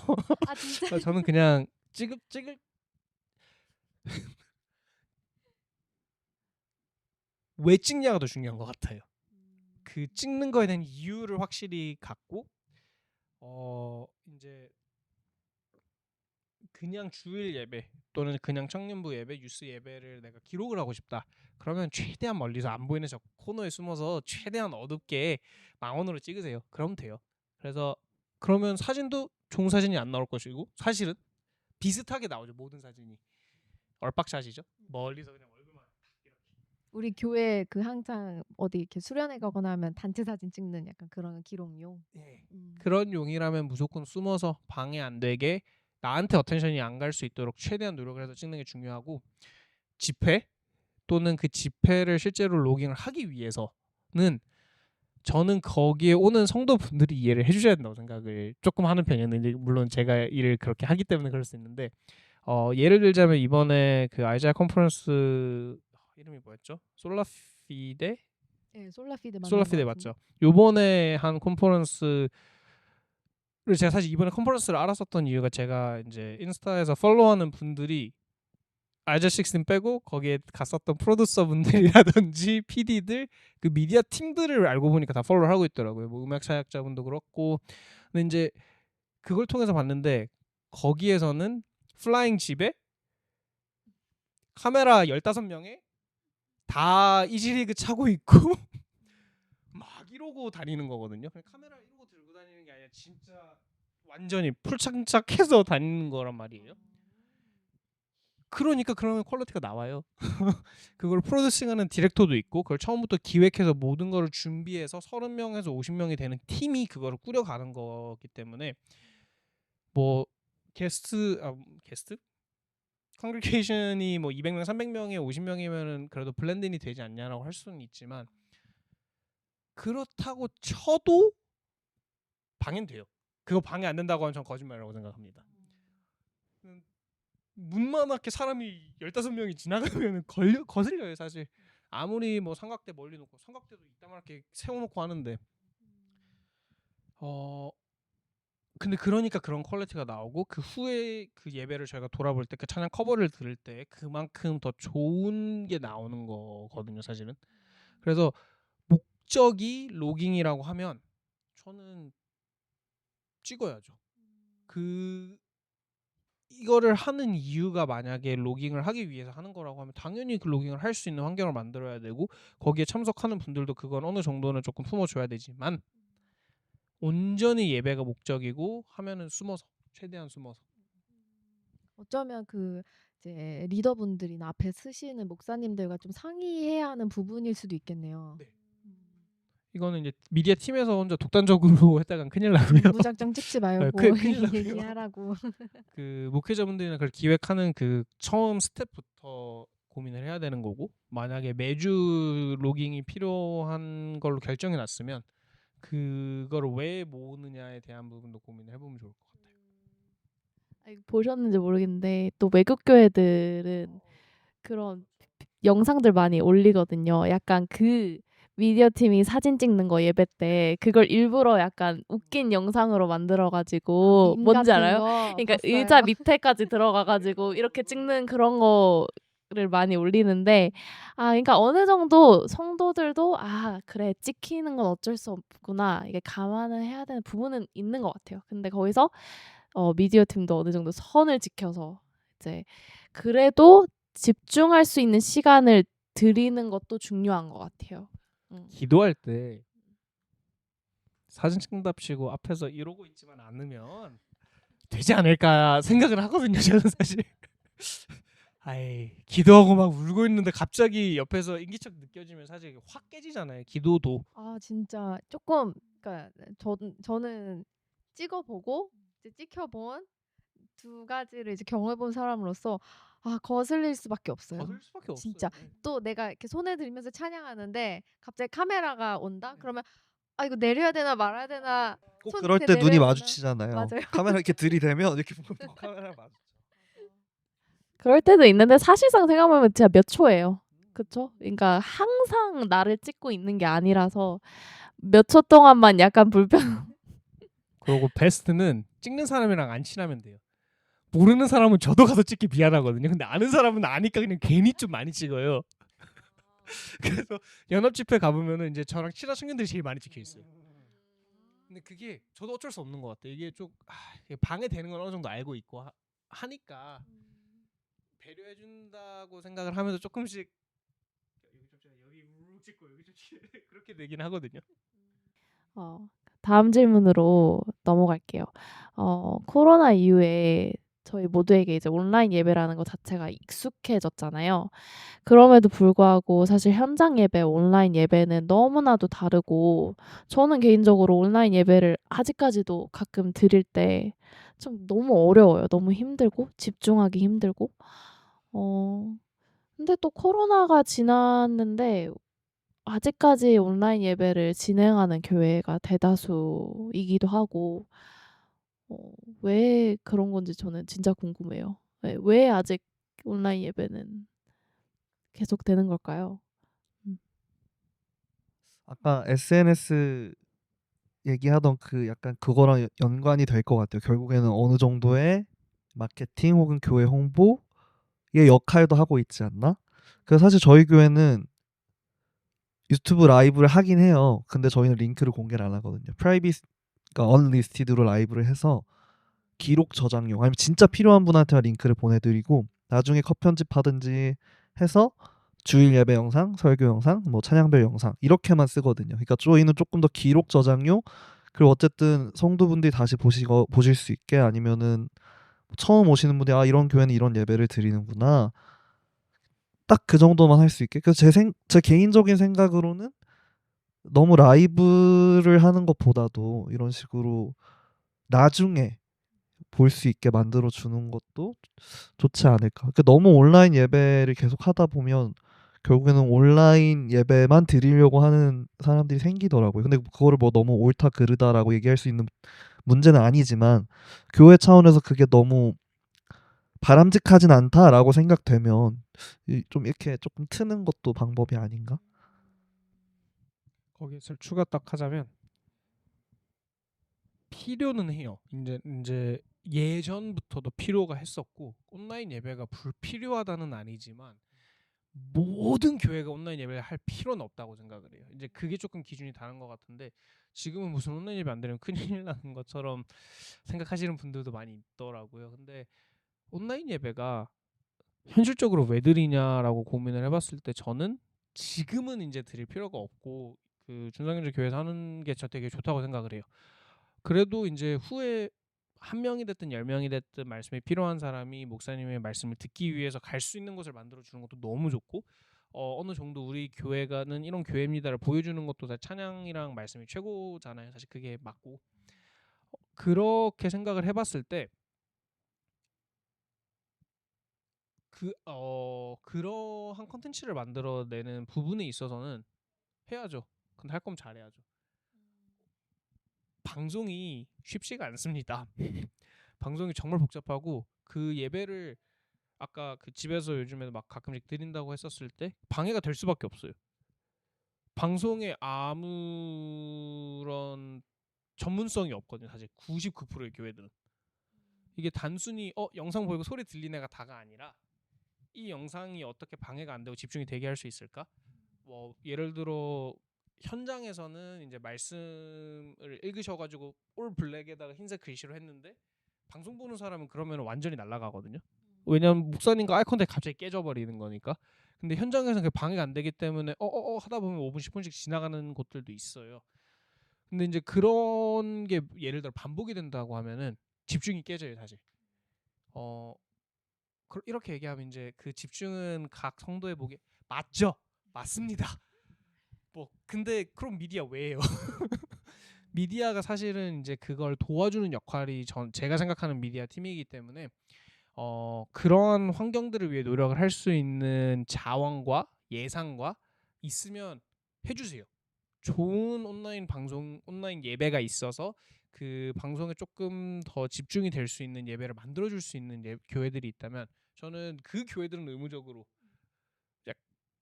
아 진짜? 저는 그냥 찍을 왜 찍냐가 더 중요한 것 같아요. 그 찍는 거에 대한 이유를 확실히 갖고 이제 그냥 주일 예배 또는 그냥 청년부 예배, 유스 예배를 내가 기록을 하고 싶다. 그러면 최대한 멀리서 안 보이는 저 코너에 숨어서 최대한 어둡게 망원으로 찍으세요. 그러면 돼요. 그래서 그러면 사진도 좋은 사진이 안 나올 것이고 사실은 비슷하게 나오죠. 모든 사진이 얼빡샷이죠. 멀리서 그냥 얼굴만 우리 교회 그 항상 어디 이렇게 수련회 가거나 하면 단체 사진 찍는 약간 그런 기록용. 네. 음. 그런 용이라면 무조건 숨어서 방해 안 되게 나한테 어텐션이 안 갈 수 있도록 최대한 노력을 해서 찍는 게 중요하고 집회 또는 그 집회를 실제로 로깅을 하기 위해서는 저는 거기에 오는 성도분들이 이해를 해주셔야 된다고 생각을 조금 하는 편이었는데 물론 제가 일을 그렇게 하기 때문에 그럴 수 있는데 예를 들자면 이번에 그 아이자야 컨퍼런스 이름이 뭐였죠? 솔라피데? 네, 솔라피데 맞는 솔라피데 것 맞죠? 요번에 한 컨퍼런스를 제가 사실 이번에 컨퍼런스를 알았었던 이유가 제가 이제 인스타에서 팔로우하는 분들이 아이자 16 빼고 거기에 갔었던 프로듀서 분들이라든지 PD들 그 미디어 팀들을 알고 보니까 다 팔로우를 하고 있더라고요. 뭐 음악 사역자분도 그렇고. 근데 이제 그걸 통해서 봤는데 거기에서는 플라잉 집에 카메라 15명에 다 이지리그 차고 있고 막 이러고 다니는 거거든요. 카메라 이러고 들고 다니는 게 아니라 진짜 완전히 풀창착해서 다니는 거란 말이에요. 그러니까 그러면 퀄리티가 나와요. 그걸 프로듀싱하는 디렉터도 있고 그걸 처음부터 기획해서 모든 거를 준비해서 30명에서 50명이 되는 팀이 그거를 꾸려가는 거기 때문에 뭐 게스트 컨그리게이션이 뭐 200명, 300명에 50명이면은 그래도 블렌딩이 되지 않냐라고 할 수는 있지만 그렇다고 쳐도 방해는 돼요. 그거 방해 안 된다고 하면 전 거짓말이라고 생각합니다. 문만하게 사람이 15명이 지나가면 거슬려요 사실. 아무리 뭐 삼각대 멀리 놓고 삼각대도 이따만하게 세워놓고 하는데 근데 그러니까 그런 퀄리티가 나오고 그 후에 그 예배를 저희가 돌아볼 때 그 찬양 커버를 들을 때 그만큼 더 좋은 게 나오는 거거든요 사실은. 그래서 목적이 로깅이라고 하면 저는 찍어야죠. 이거를 하는 이유가 만약에 로깅을 하기 위해서 하는 거라고 하면 당연히 그 로깅을 할 수 있는 환경을 만들어야 되고 거기에 참석하는 분들도 그건 어느 정도는 조금 품어줘야 되지만 온전히 예배가 목적이고 하면은 숨어서 최대한 숨어서 어쩌면 그 이제 리더분들이나 앞에 쓰시는 목사님들과 좀 상의해야 하는 부분일 수도 있겠네요. 네. 이거는 이제 미디어 팀에서 혼자 독단적으로 했다간 큰일 나고요. 무작정 찍지 말고 큰일 나고요. 얘기하라고. 그 목회자분들이나 그걸 기획하는 그 처음 스텝부터 고민을 해야 되는 거고 만약에 매주 로깅이 필요한 걸로 결정해 놨으면 그거를 왜 모으느냐에 대한 부분도 고민을 해보면 좋을 것 같아요. 보셨는지 모르겠는데 또 외국 교회들은 그런 영상들 많이 올리거든요. 약간 그 미디어 팀이 사진 찍는 거 예배 때 그걸 일부러 약간 웃긴 영상으로 만들어가지고 밈 뭔지 같은 알아요? 거 그러니까 봤어요. 의자 밑에까지 들어가가지고 이렇게 찍는 그런 거를 많이 올리는데 그러니까 어느 정도 성도들도 그래 찍히는 건 어쩔 수 없구나 이게 감안을 해야 되는 부분은 있는 것 같아요. 근데 거기서 미디어 팀도 어느 정도 선을 지켜서 이제 그래도 집중할 수 있는 시간을 드리는 것도 중요한 것 같아요. 기도할 때 사진 찍는답시고 앞에서 이러고 있지만 않으면 되지 않을까 생각을 하거든요. 저는 사실 기도하고 막 울고 있는데 갑자기 옆에서 인기척 느껴지면 사실 확 깨지잖아요. 기도도. 진짜 조금 그러니까 저는 찍어보고 이제 찍혀본 두 가지를 이제 경험해본 사람으로서 거슬릴 수밖에 없어요. 거슬 수밖에 없어요. 진짜 또 내가 이렇게 손에 들면서 찬양하는데 갑자기 카메라가 온다? 그러면 이거 내려야 되나 말아야 되나? 꼭 손 그럴 이렇게 때 눈이 내려야 되나? 마주치잖아요. 맞아요. 카메라 이렇게 들이대면 이렇게 보면 또 카메라 마주. 그럴 때도 있는데 사실상 생각해보면 진짜 몇 초예요. 그쵸? 그러니까 항상 나를 찍고 있는 게 아니라서 몇 초 동안만 약간 불편. 그리고 베스트는 찍는 사람이랑 안 친하면 돼요. 모르는 사람은 저도 가서 찍기 미안하거든요. 근데 아는 사람은 아니까 그냥 괜히 좀 많이 찍어요. 그래서 연합 집회 가보면은 이제 저랑 친한 청년들이 제일 많이 찍혀 있어요. 근데 그게 저도 어쩔 수 없는 것 같아요. 이게 좀 이게 방해되는 건 어느 정도 알고 있고 하니까 배려해 준다고 생각을 하면서 조금씩 여기 우르르 찍고 여기 좀 그렇게 되긴 하거든요. 다음 질문으로 넘어갈게요. 코로나 이후에 저희 모두에게 이제 온라인 예배라는 것 자체가 익숙해졌잖아요. 그럼에도 불구하고 사실 현장 예배, 온라인 예배는 너무나도 다르고 저는 개인적으로 온라인 예배를 아직까지도 가끔 드릴 때 좀 너무 어려워요. 너무 힘들고 집중하기 힘들고. 근데 또 코로나가 지났는데 아직까지 온라인 예배를 진행하는 교회가 대다수이기도 하고 왜 그런 건지 저는 진짜 궁금해요. 왜 아직 온라인 예배는 계속되는 걸까요? 아까 SNS 얘기하던 그 약간 그거랑 연관이 될 것 같아요. 결국에는 어느 정도의 마케팅 혹은 교회 홍보의 역할도 하고 있지 않나? 그래서 사실 저희 교회는 유튜브 라이브를 하긴 해요. 근데 저희는 링크를 공개를 안 하거든요. 그러니까 언리스티드로 라이브를 해서 기록 저장용 아니면 진짜 필요한 분한테만 링크를 보내드리고 나중에 컷 편집하든지 해서 주일 예배 영상, 설교 영상, 뭐 찬양별 영상 이렇게만 쓰거든요. 그러니까 저희는 조금 더 기록 저장용 그리고 어쨌든 성도분들이 다시 보실 수 있게 아니면은 처음 오시는 분들이 이런 교회는 이런 예배를 드리는구나 딱 그 정도만 할 수 있게. 그래서 제 개인적인 생각으로는 너무 라이브를 하는 것보다도 이런 식으로 나중에 볼 수 있게 만들어 주는 것도 좋지 않을까. 그러니까 너무 온라인 예배를 계속 하다 보면 결국에는 온라인 예배만 드리려고 하는 사람들이 생기더라고요. 근데 그거를 뭐 너무 옳다 그르다라고 얘기할 수 있는 문제는 아니지만 교회 차원에서 그게 너무 바람직하진 않다라고 생각되면 좀 이렇게 조금 트는 것도 방법이 아닌가? 거기서 추가 딱 하자면 필요는 해요. 이제 예전부터도 필요가 했었고 온라인 예배가 불필요하다는 아니지만 모든 교회가 온라인 예배를 할 필요는 없다고 생각을 해요. 이제 그게 조금 기준이 다른 것 같은데 지금은 무슨 온라인 예배 안 되면 큰일 나는 것처럼 생각하시는 분들도 많이 있더라고요. 근데 온라인 예배가 현실적으로 왜 드리냐라고 고민을 해봤을 때 저는 지금은 이제 드릴 필요가 없고 그 준성현주 교회에서 하는 게 저 되게 좋다고 생각을 해요. 그래도 이제 후에 한 명이 됐든 10명이 됐든 말씀이 필요한 사람이 목사님의 말씀을 듣기 위해서 갈 수 있는 곳을 만들어 주는 것도 너무 좋고 어느 정도 우리 교회가는 이런 교회입니다를 보여주는 것도 사실 찬양이랑 말씀이 최고잖아요. 사실 그게 맞고 그렇게 생각을 해봤을 때 그러한 컨텐츠를 만들어내는 부분에 있어서는 해야죠. 근데 할 거면 잘해야죠. 방송이 쉽지가 않습니다. 방송이 정말 복잡하고 그 예배를 아까 그 집에서 요즘에 막 가끔씩 드린다고 했었을 때 방해가 될 수밖에 없어요. 방송에 아무런 전문성이 없거든요. 사실 99%의 교회들은 이게 단순히 영상 보이고 소리 들리네가 다가 아니라 이 영상이 어떻게 방해가 안 되고 집중이 되게 할 수 있을까? 뭐 예를 들어 현장에서는 이제 말씀을 읽으셔가지고 올 블랙에다가 흰색 글씨로 했는데 방송 보는 사람은 그러면 완전히 날아가거든요. 왜냐면 목사님과 아이 컨택 갑자기 깨져버리는 거니까. 근데 현장에서는 그게 방해가 안 되기 때문에 하다 보면 5분 10분씩 지나가는 곳들도 있어요. 근데 이제 그런 게 예를 들어 반복이 된다고 하면은 집중이 깨져요 사실. 이렇게 얘기하면 이제 그 집중은 각 성도의 보기에 맞죠? 맞습니다. 뭐 근데 그럼 미디어 왜예요? 미디어가 사실은 이제 그걸 도와주는 역할이 제가 생각하는 미디어 팀이기 때문에 그런 환경들을 위해 노력을 할 수 있는 자원과 예산과 있으면 해주세요. 좋은 온라인 방송, 온라인 예배가 있어서 그 방송에 조금 더 집중이 될 수 있는 예배를 만들어줄 수 있는 교회들이 있다면 저는 그 교회들은 의무적으로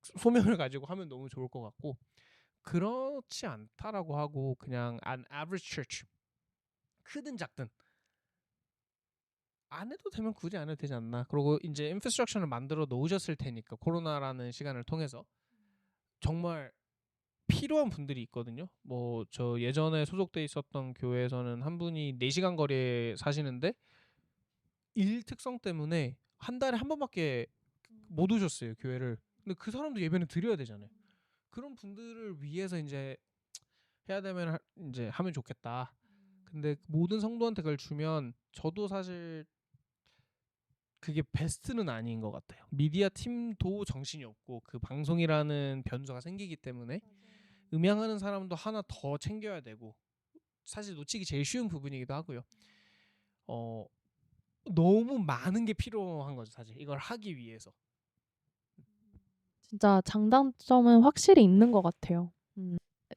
소명을 가지고 하면 너무 좋을 것 같고 그렇지 않다라고 하고 그냥 an average church 크든 작든 안 해도 되면 굳이 안 해도 되지 않나. 그리고 이제 인프라스트럭처를 만들어 놓으셨을 테니까 코로나라는 시간을 통해서 정말 필요한 분들이 있거든요. 뭐 저 예전에 소속돼 있었던 교회에서는 한 분이 4시간 거리에 사시는데 일 특성 때문에 한 달에 한 번밖에 못 오셨어요 교회를. 근데 그 사람도 예배는 드려야 되잖아요. 그런 분들을 위해서 이제 해야 되면 이제 하면 좋겠다. 근데 모든 성도한테 그걸 주면 저도 사실 그게 베스트는 아닌 것 같아요. 미디어 팀도 정신이 없고 그 방송이라는 변수가 생기기 때문에 음향하는 사람도 하나 더 챙겨야 되고 사실 놓치기 제일 쉬운 부분이기도 하고요. 너무 많은 게 필요한 거죠 사실 이걸 하기 위해서. 진짜 장단점은 확실히 있는 것 같아요.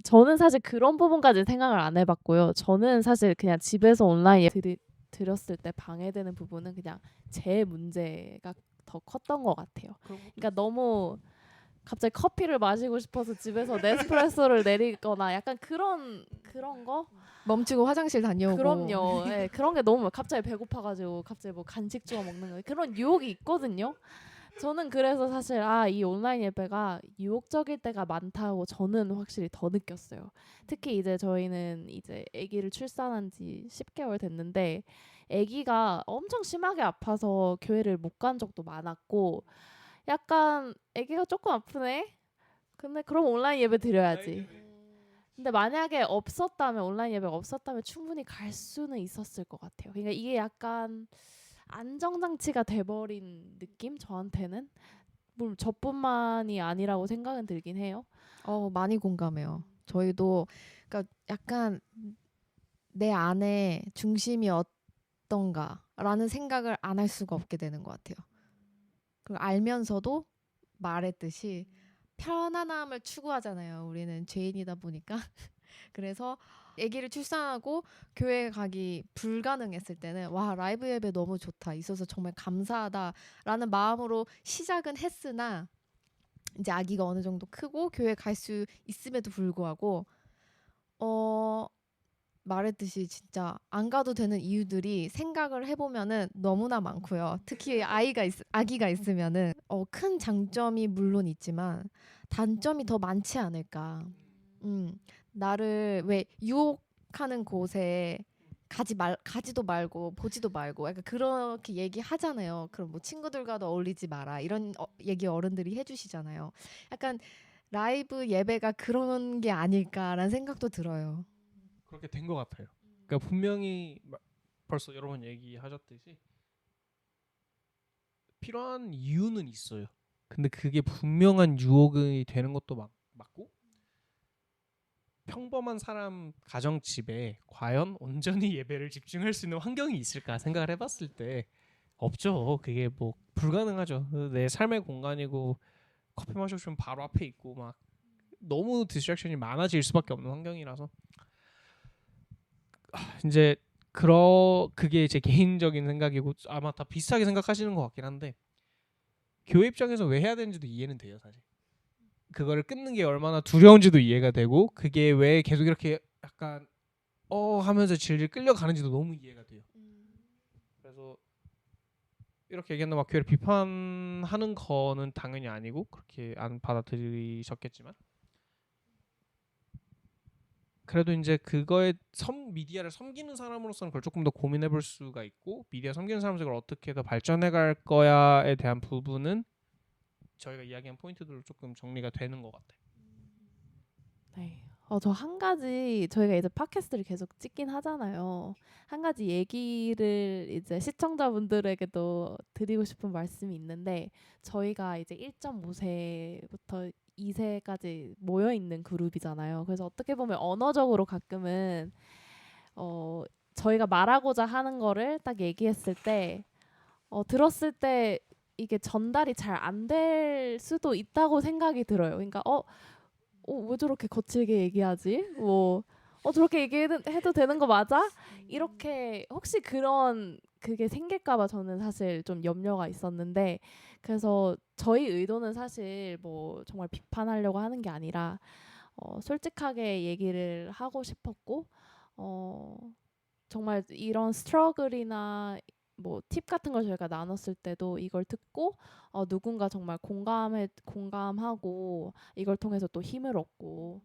저는 사실 그런 부분까지 생각을 안 해봤고요. 저는 사실 그냥 집에서 온라인 들었을 때 방해되는 부분은 그냥 제 문제가 더 컸던 것 같아요. 그러니까 너무 갑자기 커피를 마시고 싶어서 집에서 네스프레소를 내리거나 약간 그런 거? 멈추고 화장실 다녀오고. 그럼요. 네, 그런 게 너무 갑자기 배고파가지고 갑자기 뭐 간식 주워 먹는 거 그런 유혹이 있거든요. 저는 그래서 사실 이 온라인 예배가 유혹적일 때가 많다고 저는 확실히 더 느꼈어요. 특히 이제 저희는 이제 아기를 출산한 지 10개월 됐는데 아기가 엄청 심하게 아파서 교회를 못 간 적도 많았고 약간 아기가 조금 아프네? 근데 그럼 온라인 예배 드려야지. 근데 만약에 온라인 예배가 없었다면 충분히 갈 수는 있었을 것 같아요. 그러니까 이게 약간 안정장치가 돼버린 느낌? 저한테는 물론 저뿐만이 아니라고 생각은 들긴 해요. 많이 공감해요. 저희도 그러니까 약간 내 안에 중심이 어떤가라는 생각을 안 할 수가 없게 되는 것 같아요. 그리고 알면서도 말했듯이 편안함을 추구하잖아요. 우리는 죄인이다 보니까. 그래서 아기를 출산하고 교회 가기 불가능했을 때는 와 라이브 예배 너무 좋다. 있어서 정말 감사하다라는 마음으로 시작은 했으나 이제 아기가 어느 정도 크고 교회 갈 수 있음에도 불구하고 말했듯이 진짜 안 가도 되는 이유들이 생각을 해보면은 너무나 많고요. 특히 아기가 있으면은 큰 장점이 물론 있지만 단점이 더 많지 않을까. 나를 왜 유혹하는 곳에 가지도 말고 보지도 말고 약간 그렇게 얘기하잖아요. 그럼 뭐 친구들과도 어울리지 마라 이런 얘기 어른들이 해주시잖아요. 약간 라이브 예배가 그런 게 아닐까라는 생각도 들어요. 그렇게 된 것 같아요. 그러니까 분명히 벌써 여러 번 얘기하셨듯이 필요한 이유는 있어요. 근데 그게 분명한 유혹이 되는 것도 맞고 평범한 사람 가정집에 과연 온전히 예배를 집중할 수 있는 환경이 있을까 생각을 해봤을 때 없죠. 그게 뭐 불가능하죠. 내 삶의 공간이고 커피 마시고 싶으면 바로 앞에 있고 막 너무 디스트랙션이 많아질 수밖에 없는 환경이라서 이제 그게 제 개인적인 생각이고 아마 다 비슷하게 생각하시는 것 같긴 한데 교회 입장에서 왜 해야 되는지도 이해는 돼요 사실. 그거를 끊는 게 얼마나 두려운지도 이해가 되고 그게 왜 계속 이렇게 약간 하면서 질질 끌려가는지도 너무 이해가 돼요. 그래서 이렇게 얘기한다 막 교회를 비판하는 거는 당연히 아니고 그렇게 안 받아들이셨겠지만 그래도 이제 그거에 미디어를 섬기는 사람으로서는 그걸 조금 더 고민해 볼 수가 있고 미디어 섬기는 사람으로서 그걸 어떻게 더 발전해 갈 거야에 대한 부분은 저희가 이야기한 포인트들로 조금 정리가 되는 것 같아요. 네. 저 한 가지 저희가 이제 팟캐스트를 계속 찍긴 하잖아요. 한 가지 얘기를 이제 시청자분들에게도 드리고 싶은 말씀이 있는데 저희가 이제 1.5세부터 2세까지 모여 있는 그룹이잖아요. 그래서 어떻게 보면 언어적으로 가끔은 저희가 말하고자 하는 거를 딱 얘기했을 때 들었을 때 이게 전달이 잘 안 될 수도 있다고 생각이 들어요. 그러니까 왜 저렇게 거칠게 얘기하지? 저렇게 얘기해도 되는 거 맞아? 이렇게 혹시 그게 생길까봐 저는 사실 좀 염려가 있었는데 그래서 저희 의도는 사실 뭐 정말 비판하려고 하는 게 아니라 솔직하게 얘기를 하고 싶었고 정말 이런 스트러글이나 뭐 팁 같은 걸 저희가 나눴을 때도 이걸 듣고 누군가 정말 공감하고 이걸 통해서 또 힘을 얻고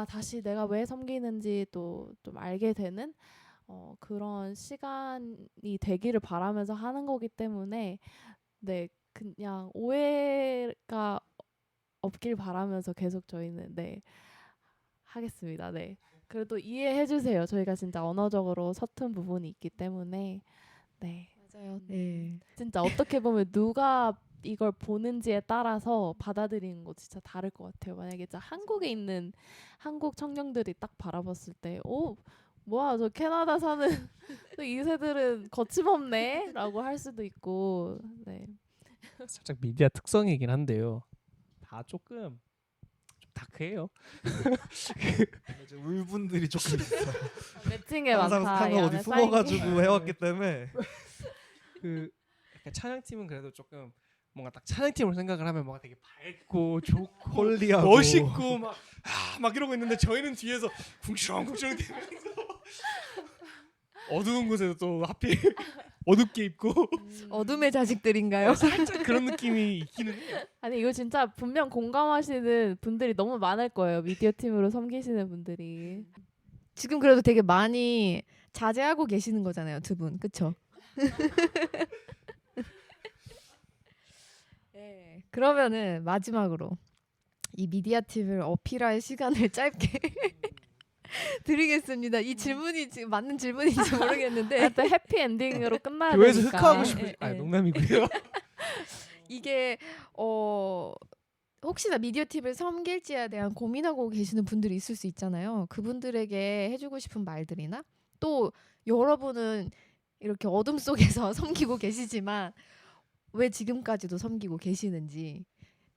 다시 내가 왜 섬기는지 또 좀 알게 되는 그런 시간이 되기를 바라면서 하는 거기 때문에 네 그냥 오해가 없길 바라면서 계속 저희는 네 하겠습니다. 네. 그래도 이해해 주세요. 저희가 진짜 언어적으로 서툰 부분이 있기 때문에 네. 맞아요. 네. 진짜 어떻게 보면 누가 이걸 보는지에 따라서 받아들이는 거 진짜 다를 것 같아요. 만약에 진짜 한국에 있는 한국 청년들이 딱 바라봤을 때, 뭐야 저 캐나다 사는 2세들은 거침없네 라고 할 수도 있고 네. 살짝 미디어 특성이긴 한데요. 다 조금 좀 다크해요. 이제 울분들이 조금 있어. 매칭에 항상 많다. 이 어디 안에 쌓인 게. 숨어가지고 해왔기 때문에 약간 찬양팀은 그래도 조금 뭔가 딱 찬양팀을 생각을 하면 뭔가 되게 밝고 좋고 홀리하고 멋있고 막 이러고 있는데 저희는 뒤에서 궁시렁궁시렁 대면서 어두운 곳에서 또 하필 어둡게 입고 어둠의 자식들인가요? 살짝 그런 느낌이 있기는 해요. 아니 이거 진짜 분명 공감하시는 분들이 너무 많을 거예요. 미디어 팀으로 섬기시는 분들이. 지금 그래도 되게 많이 자제하고 계시는 거잖아요, 두 분. 그렇죠? 네. 그러면은 마지막으로 이 미디어 팁을 어필할 시간을 짧게 드리겠습니다. 이 질문이 지금 맞는 질문인지 모르겠는데 또 해피 엔딩으로 끝나야 교회에서 되니까. 흑화하고 싶으시 예, 예. 농담이고요. 이게 혹시나 미디어 팁을 섬길지에 대한 고민하고 계시는 분들이 있을 수 있잖아요. 그분들에게 해주고 싶은 말들이나 또 여러분은 이렇게 어둠 속에서 섬기고 계시지만 왜 지금까지도 섬기고 계시는지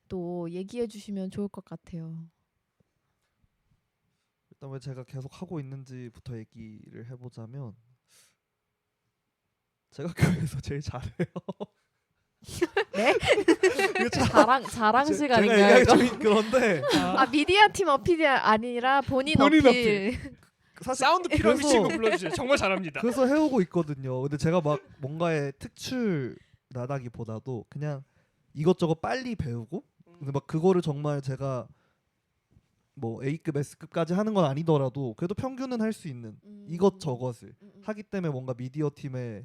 또 얘기해 주시면 좋을 것 같아요. 일단 왜 제가 계속 하고 있는지부터 얘기를 해보자면 제가 교회에서 제일 잘해요. 네? 이거 자랑 제가 시간인가요? 얘기하기 이거? 좀 그런데 미디어 팀 어필이 아니라 본인 본인 어필. 사실 사운드 피라미드 그래서- 친구 불러주세요. 정말 잘합니다. 그래서 해오고 있거든요. 근데 제가 막 뭔가에 특출 나다기보다도 그냥 이것저것 빨리 배우고 근데 막 그거를 정말 제가 뭐 A급, S급까지 하는 건 아니더라도 그래도 평균은 할 수 있는 이것저것을 하기 때문에 뭔가 미디어 팀의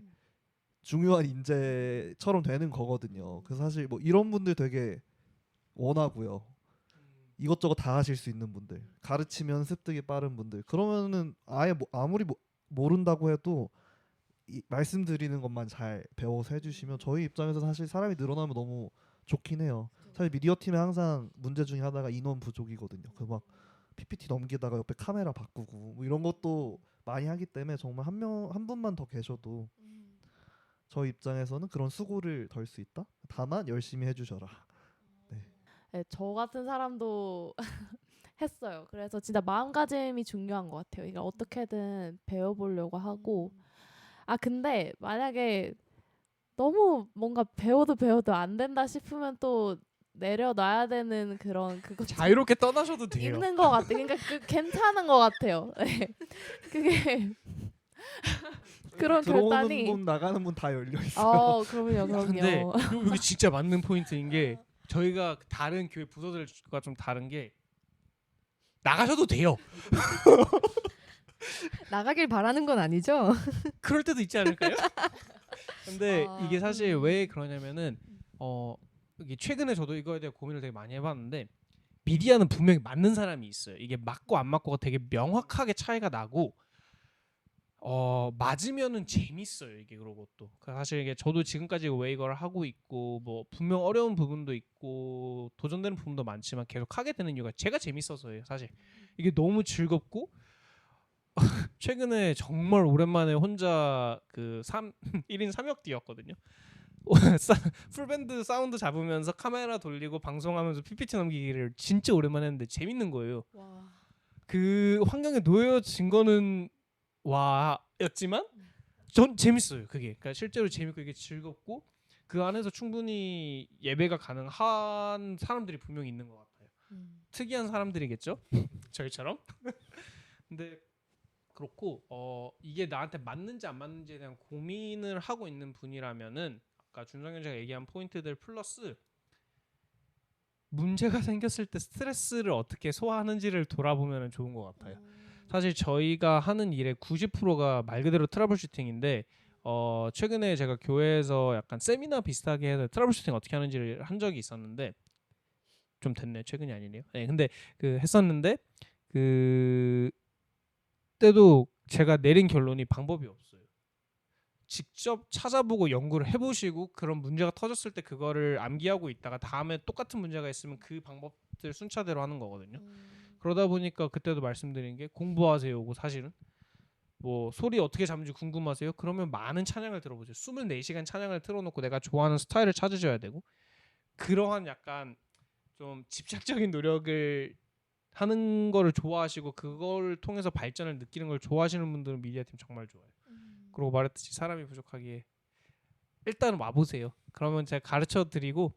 중요한 인재처럼 되는 거거든요. 그래서 사실 뭐 이런 분들 되게 원하고요. 이것저것 다 하실 수 있는 분들, 가르치면 습득이 빠른 분들. 그러면은 아예 아무리 모른다고 해도 말씀드리는 것만 잘 배워서 해주시면 저희 입장에서 사실 사람이 늘어나면 너무 좋긴 해요. 사실 미디어 팀에 항상 문제 중에 하나가 인원 부족이거든요. 그 막 PPT 넘기다가 옆에 카메라 바꾸고 뭐 이런 것도 많이 하기 때문에 정말 한 분만 더 계셔도 저희 입장에서는 그런 수고를 덜 수 있다. 다만 열심히 해주셔라. 네, 저 같은 사람도 했어요. 그래서 진짜 마음가짐이 중요한 것 같아요. 이게 어떻게든 배워보려고 하고. 아 근데 만약에 너무 뭔가 배워도 안 된다 싶으면 또 내려놔야 되는 그런 그것 자유롭게 떠나셔도 돼요. 있는 것 같아. 그러니까 괜찮은 것 같아요. 네. 그게 그런 들어오는 결단이. 문 나가는 문 다 열려 있어요. 그럼요. 근데 여기 진짜 맞는 포인트인 게 저희가 다른 교회 부서들과 좀 다른 게 나가셔도 돼요. 나가길 바라는 건 아니죠? 그럴 때도 있지 않을까요? 근데 아, 이게 사실 왜 그러냐면은 이게 최근에 저도 이거에 대해 고민을 되게 많이 해봤는데 미디어는 분명히 맞는 사람이 있어요. 이게 맞고 안 맞고가 되게 명확하게 차이가 나고 맞으면은 재밌어요. 이게 그러고 또 사실 이게 저도 지금까지 왜 이걸 하고 있고 뭐 분명 어려운 부분도 있고 도전되는 부분도 많지만 계속 하게 되는 이유가 제가 재밌어서예요. 사실 이게 너무 즐겁고 최근에 정말 오랜만에 혼자 그 1인 3역 뛰었거든요. 풀밴드 사운드 잡으면서 카메라 돌리고 방송하면서 PPT 넘기기를 진짜 오랜만에 했는데 재밌는 거예요. 와. 그 환경에 놓여진 거는 와였지만 전 재밌어요. 그게 그러니까 실제로 재밌고 이게 즐겁고 그 안에서 충분히 예배가 가능한 사람들이 분명히 있는 것 같아요. 특이한 사람들이겠죠. 저희처럼. 근데 그렇고 이게 나한테 맞는지 안 맞는지에 대한 고민을 하고 있는 분이라면은 아까 준성현 씨가 얘기한 포인트들 플러스 문제가 생겼을 때 스트레스를 어떻게 소화하는지를 돌아보면 좋은 것 같아요. 사실 저희가 하는 일의 90%가 말 그대로 트러블 슈팅인데 최근에 제가 교회에서 약간 세미나 비슷하게 해서 트러블 슈팅 어떻게 하는지를 한 적이 있었는데 좀 됐네. 최근이 아니네요. 네, 근데 그 했었는데 그 때도 제가 내린 결론이 방법이 없어요. 직접 찾아보고 연구를 해보시고 그런 문제가 터졌을 때 그거를 암기하고 있다가 다음에 똑같은 문제가 있으면 그 방법들 순차대로 하는 거거든요. 그러다 보니까 그때도 말씀드린 게 공부하세요고 사실은 뭐 소리 어떻게 잡는지 궁금하세요? 그러면 많은 찬양을 들어보세요. 24시간 찬양을 틀어놓고 내가 좋아하는 스타일을 찾으셔야 되고 그러한 약간 좀 집착적인 노력을 하는 거를 좋아하시고 그걸 통해서 발전을 느끼는 걸 좋아하시는 분들은 미디어팀 정말 좋아요. 그리고 말했듯이 사람이 부족하기에 일단 와보세요. 그러면 제가 가르쳐 드리고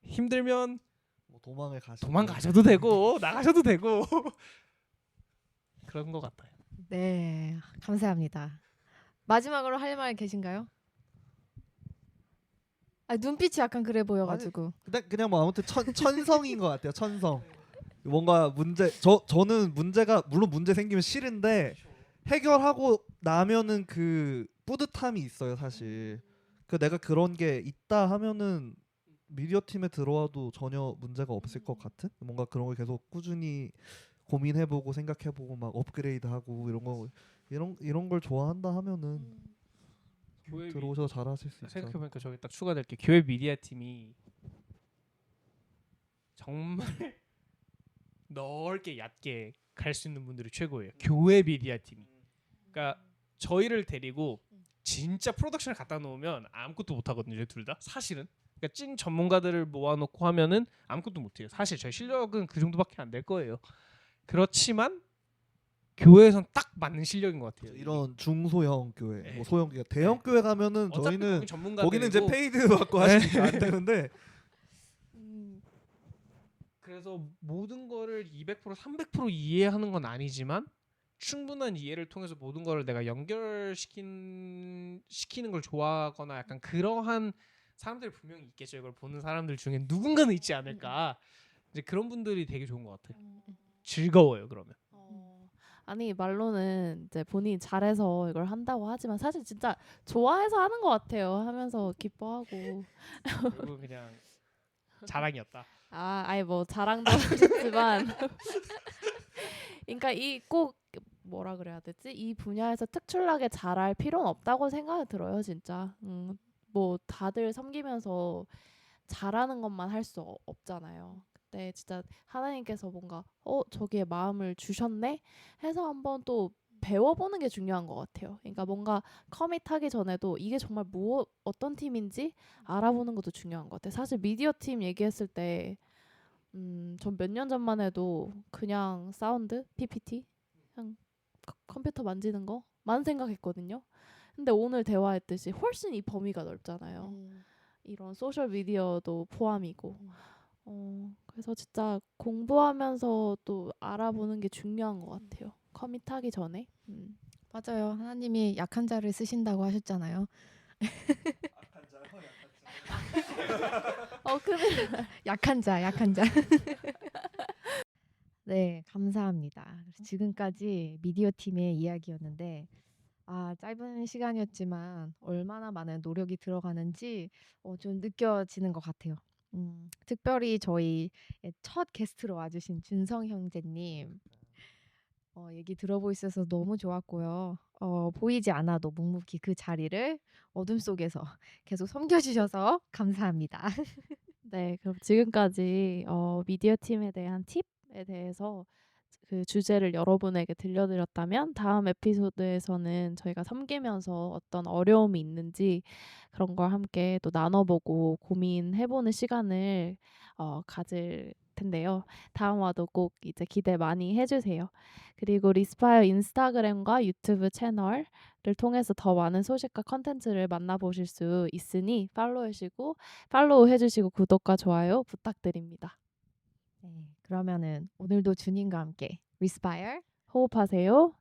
힘들면 뭐 도망가셔도 되고 나가셔도 되고 그런 것 같아요. 네, 감사합니다. 마지막으로 할 말 계신가요? 눈빛이 약간 그래 보여가지고. 그냥 뭐 아무튼 천성인 것 같아요. 천성. 뭔가 저는 문제가 물론 문제 생기면 싫은데 해결하고 나면은 그 뿌듯함이 있어요. 사실 그 내가 그런 게 있다 하면은 미디어 팀에 들어와도 전혀 문제가 없을 것 같은 뭔가 그런 걸 계속 꾸준히 고민해보고 생각해보고 막 업그레이드하고 이런 걸 좋아한다 하면은 들어오셔서 잘하실 수 있죠. 생각해보니까 저기 딱 추가될 게 교회 미디어 팀이 정말 넓게 얕게 갈 수 있는 분들이 최고예요. 교회 미디어 팀이. 그러니까 저희를 데리고 진짜 프로덕션을 갖다 놓으면 아무것도 못 하거든요. 저희 둘 다. 사실은. 그러니까 찐 전문가들을 모아놓고 하면은 아무것도 못 해요. 사실 저희 실력은 그 정도밖에 안 될 거예요. 그렇지만 교회에선 딱 맞는 실력인 것 같아요. 이런 중소형 교회, 네. 뭐 소형 교회, 대형 교회 가면은 어차피 저희는 전문가들이고 거기는 이제 페이드 받고 하시니까 안 되는데 그래서 모든 거를 200% 300% 이해하는 건 아니지만 충분한 이해를 통해서 모든 거를 내가 연결시키는 걸 좋아하거나 약간 그러한 사람들이 분명히 있겠죠. 이걸 보는 사람들 중에 누군가는 있지 않을까. 이제 그런 분들이 되게 좋은 것 같아요. 즐거워요. 그러면. 아니 말로는 이제 본인이 잘해서 이걸 한다고 하지만 사실 진짜 좋아해서 하는 것 같아요. 하면서 기뻐하고. 그리고 그냥 자랑이었다. 아예 뭐 자랑도 하셨지만 그러니까 이 꼭 뭐라 그래야 되지? 이 분야에서 특출나게 잘할 필요는 없다고 생각이 들어요, 진짜. 뭐 다들 섬기면서 잘하는 것만 할 수 없잖아요. 근데 진짜 하나님께서 뭔가 저기에 마음을 주셨네 해서 한번 또 배워보는 게 중요한 것 같아요. 그러니까 뭔가 커밋하기 전에도 이게 정말 어떤 팀인지 알아보는 것도 중요한 것 같아요. 사실 미디어 팀 얘기했을 때 전 몇 년 전만 해도 그냥 사운드, PPT, 그냥 컴퓨터 만지는 거만 생각했거든요. 근데 오늘 대화했듯이 훨씬 이 범위가 넓잖아요. 이런 소셜 미디어도 포함이고. 그래서 진짜 공부하면서 또 알아보는 게 중요한 것 같아요. 커밋하기 전에. 맞아요. 하나님이 약한 자를 쓰신다고 하셨잖아요. 근데 약한 자, 약한 자. 네, 감사합니다. 지금까지 미디어 팀의 이야기였는데 짧은 시간이었지만 얼마나 많은 노력이 들어가는지 좀 느껴지는 것 같아요. 특별히 저희 첫 게스트로 와주신 준성 형제님 얘기 들어보셔서 너무 좋았고요. 보이지 않아도 묵묵히 그 자리를 어둠 속에서 계속 섬겨주셔서 감사합니다. 네, 그럼 지금까지 미디어 팀에 대한 팁에 대해서 그 주제를 여러분에게 들려드렸다면 다음 에피소드에서는 저희가 섬기면서 어떤 어려움이 있는지 그런 걸 함께 또 나눠보고 고민해보는 시간을 가질 텐데요. 다음화도 꼭 이제 기대 많이 해주세요. 그리고 리스파이어 인스타그램과 유튜브 채널을 통해서 더 많은 소식과 컨텐츠를 만나보실 수 있으니 팔로우 해주시고 구독과 좋아요 부탁드립니다. 네, 그러면은 오늘도 주님과 함께 리스파이어 호흡하세요.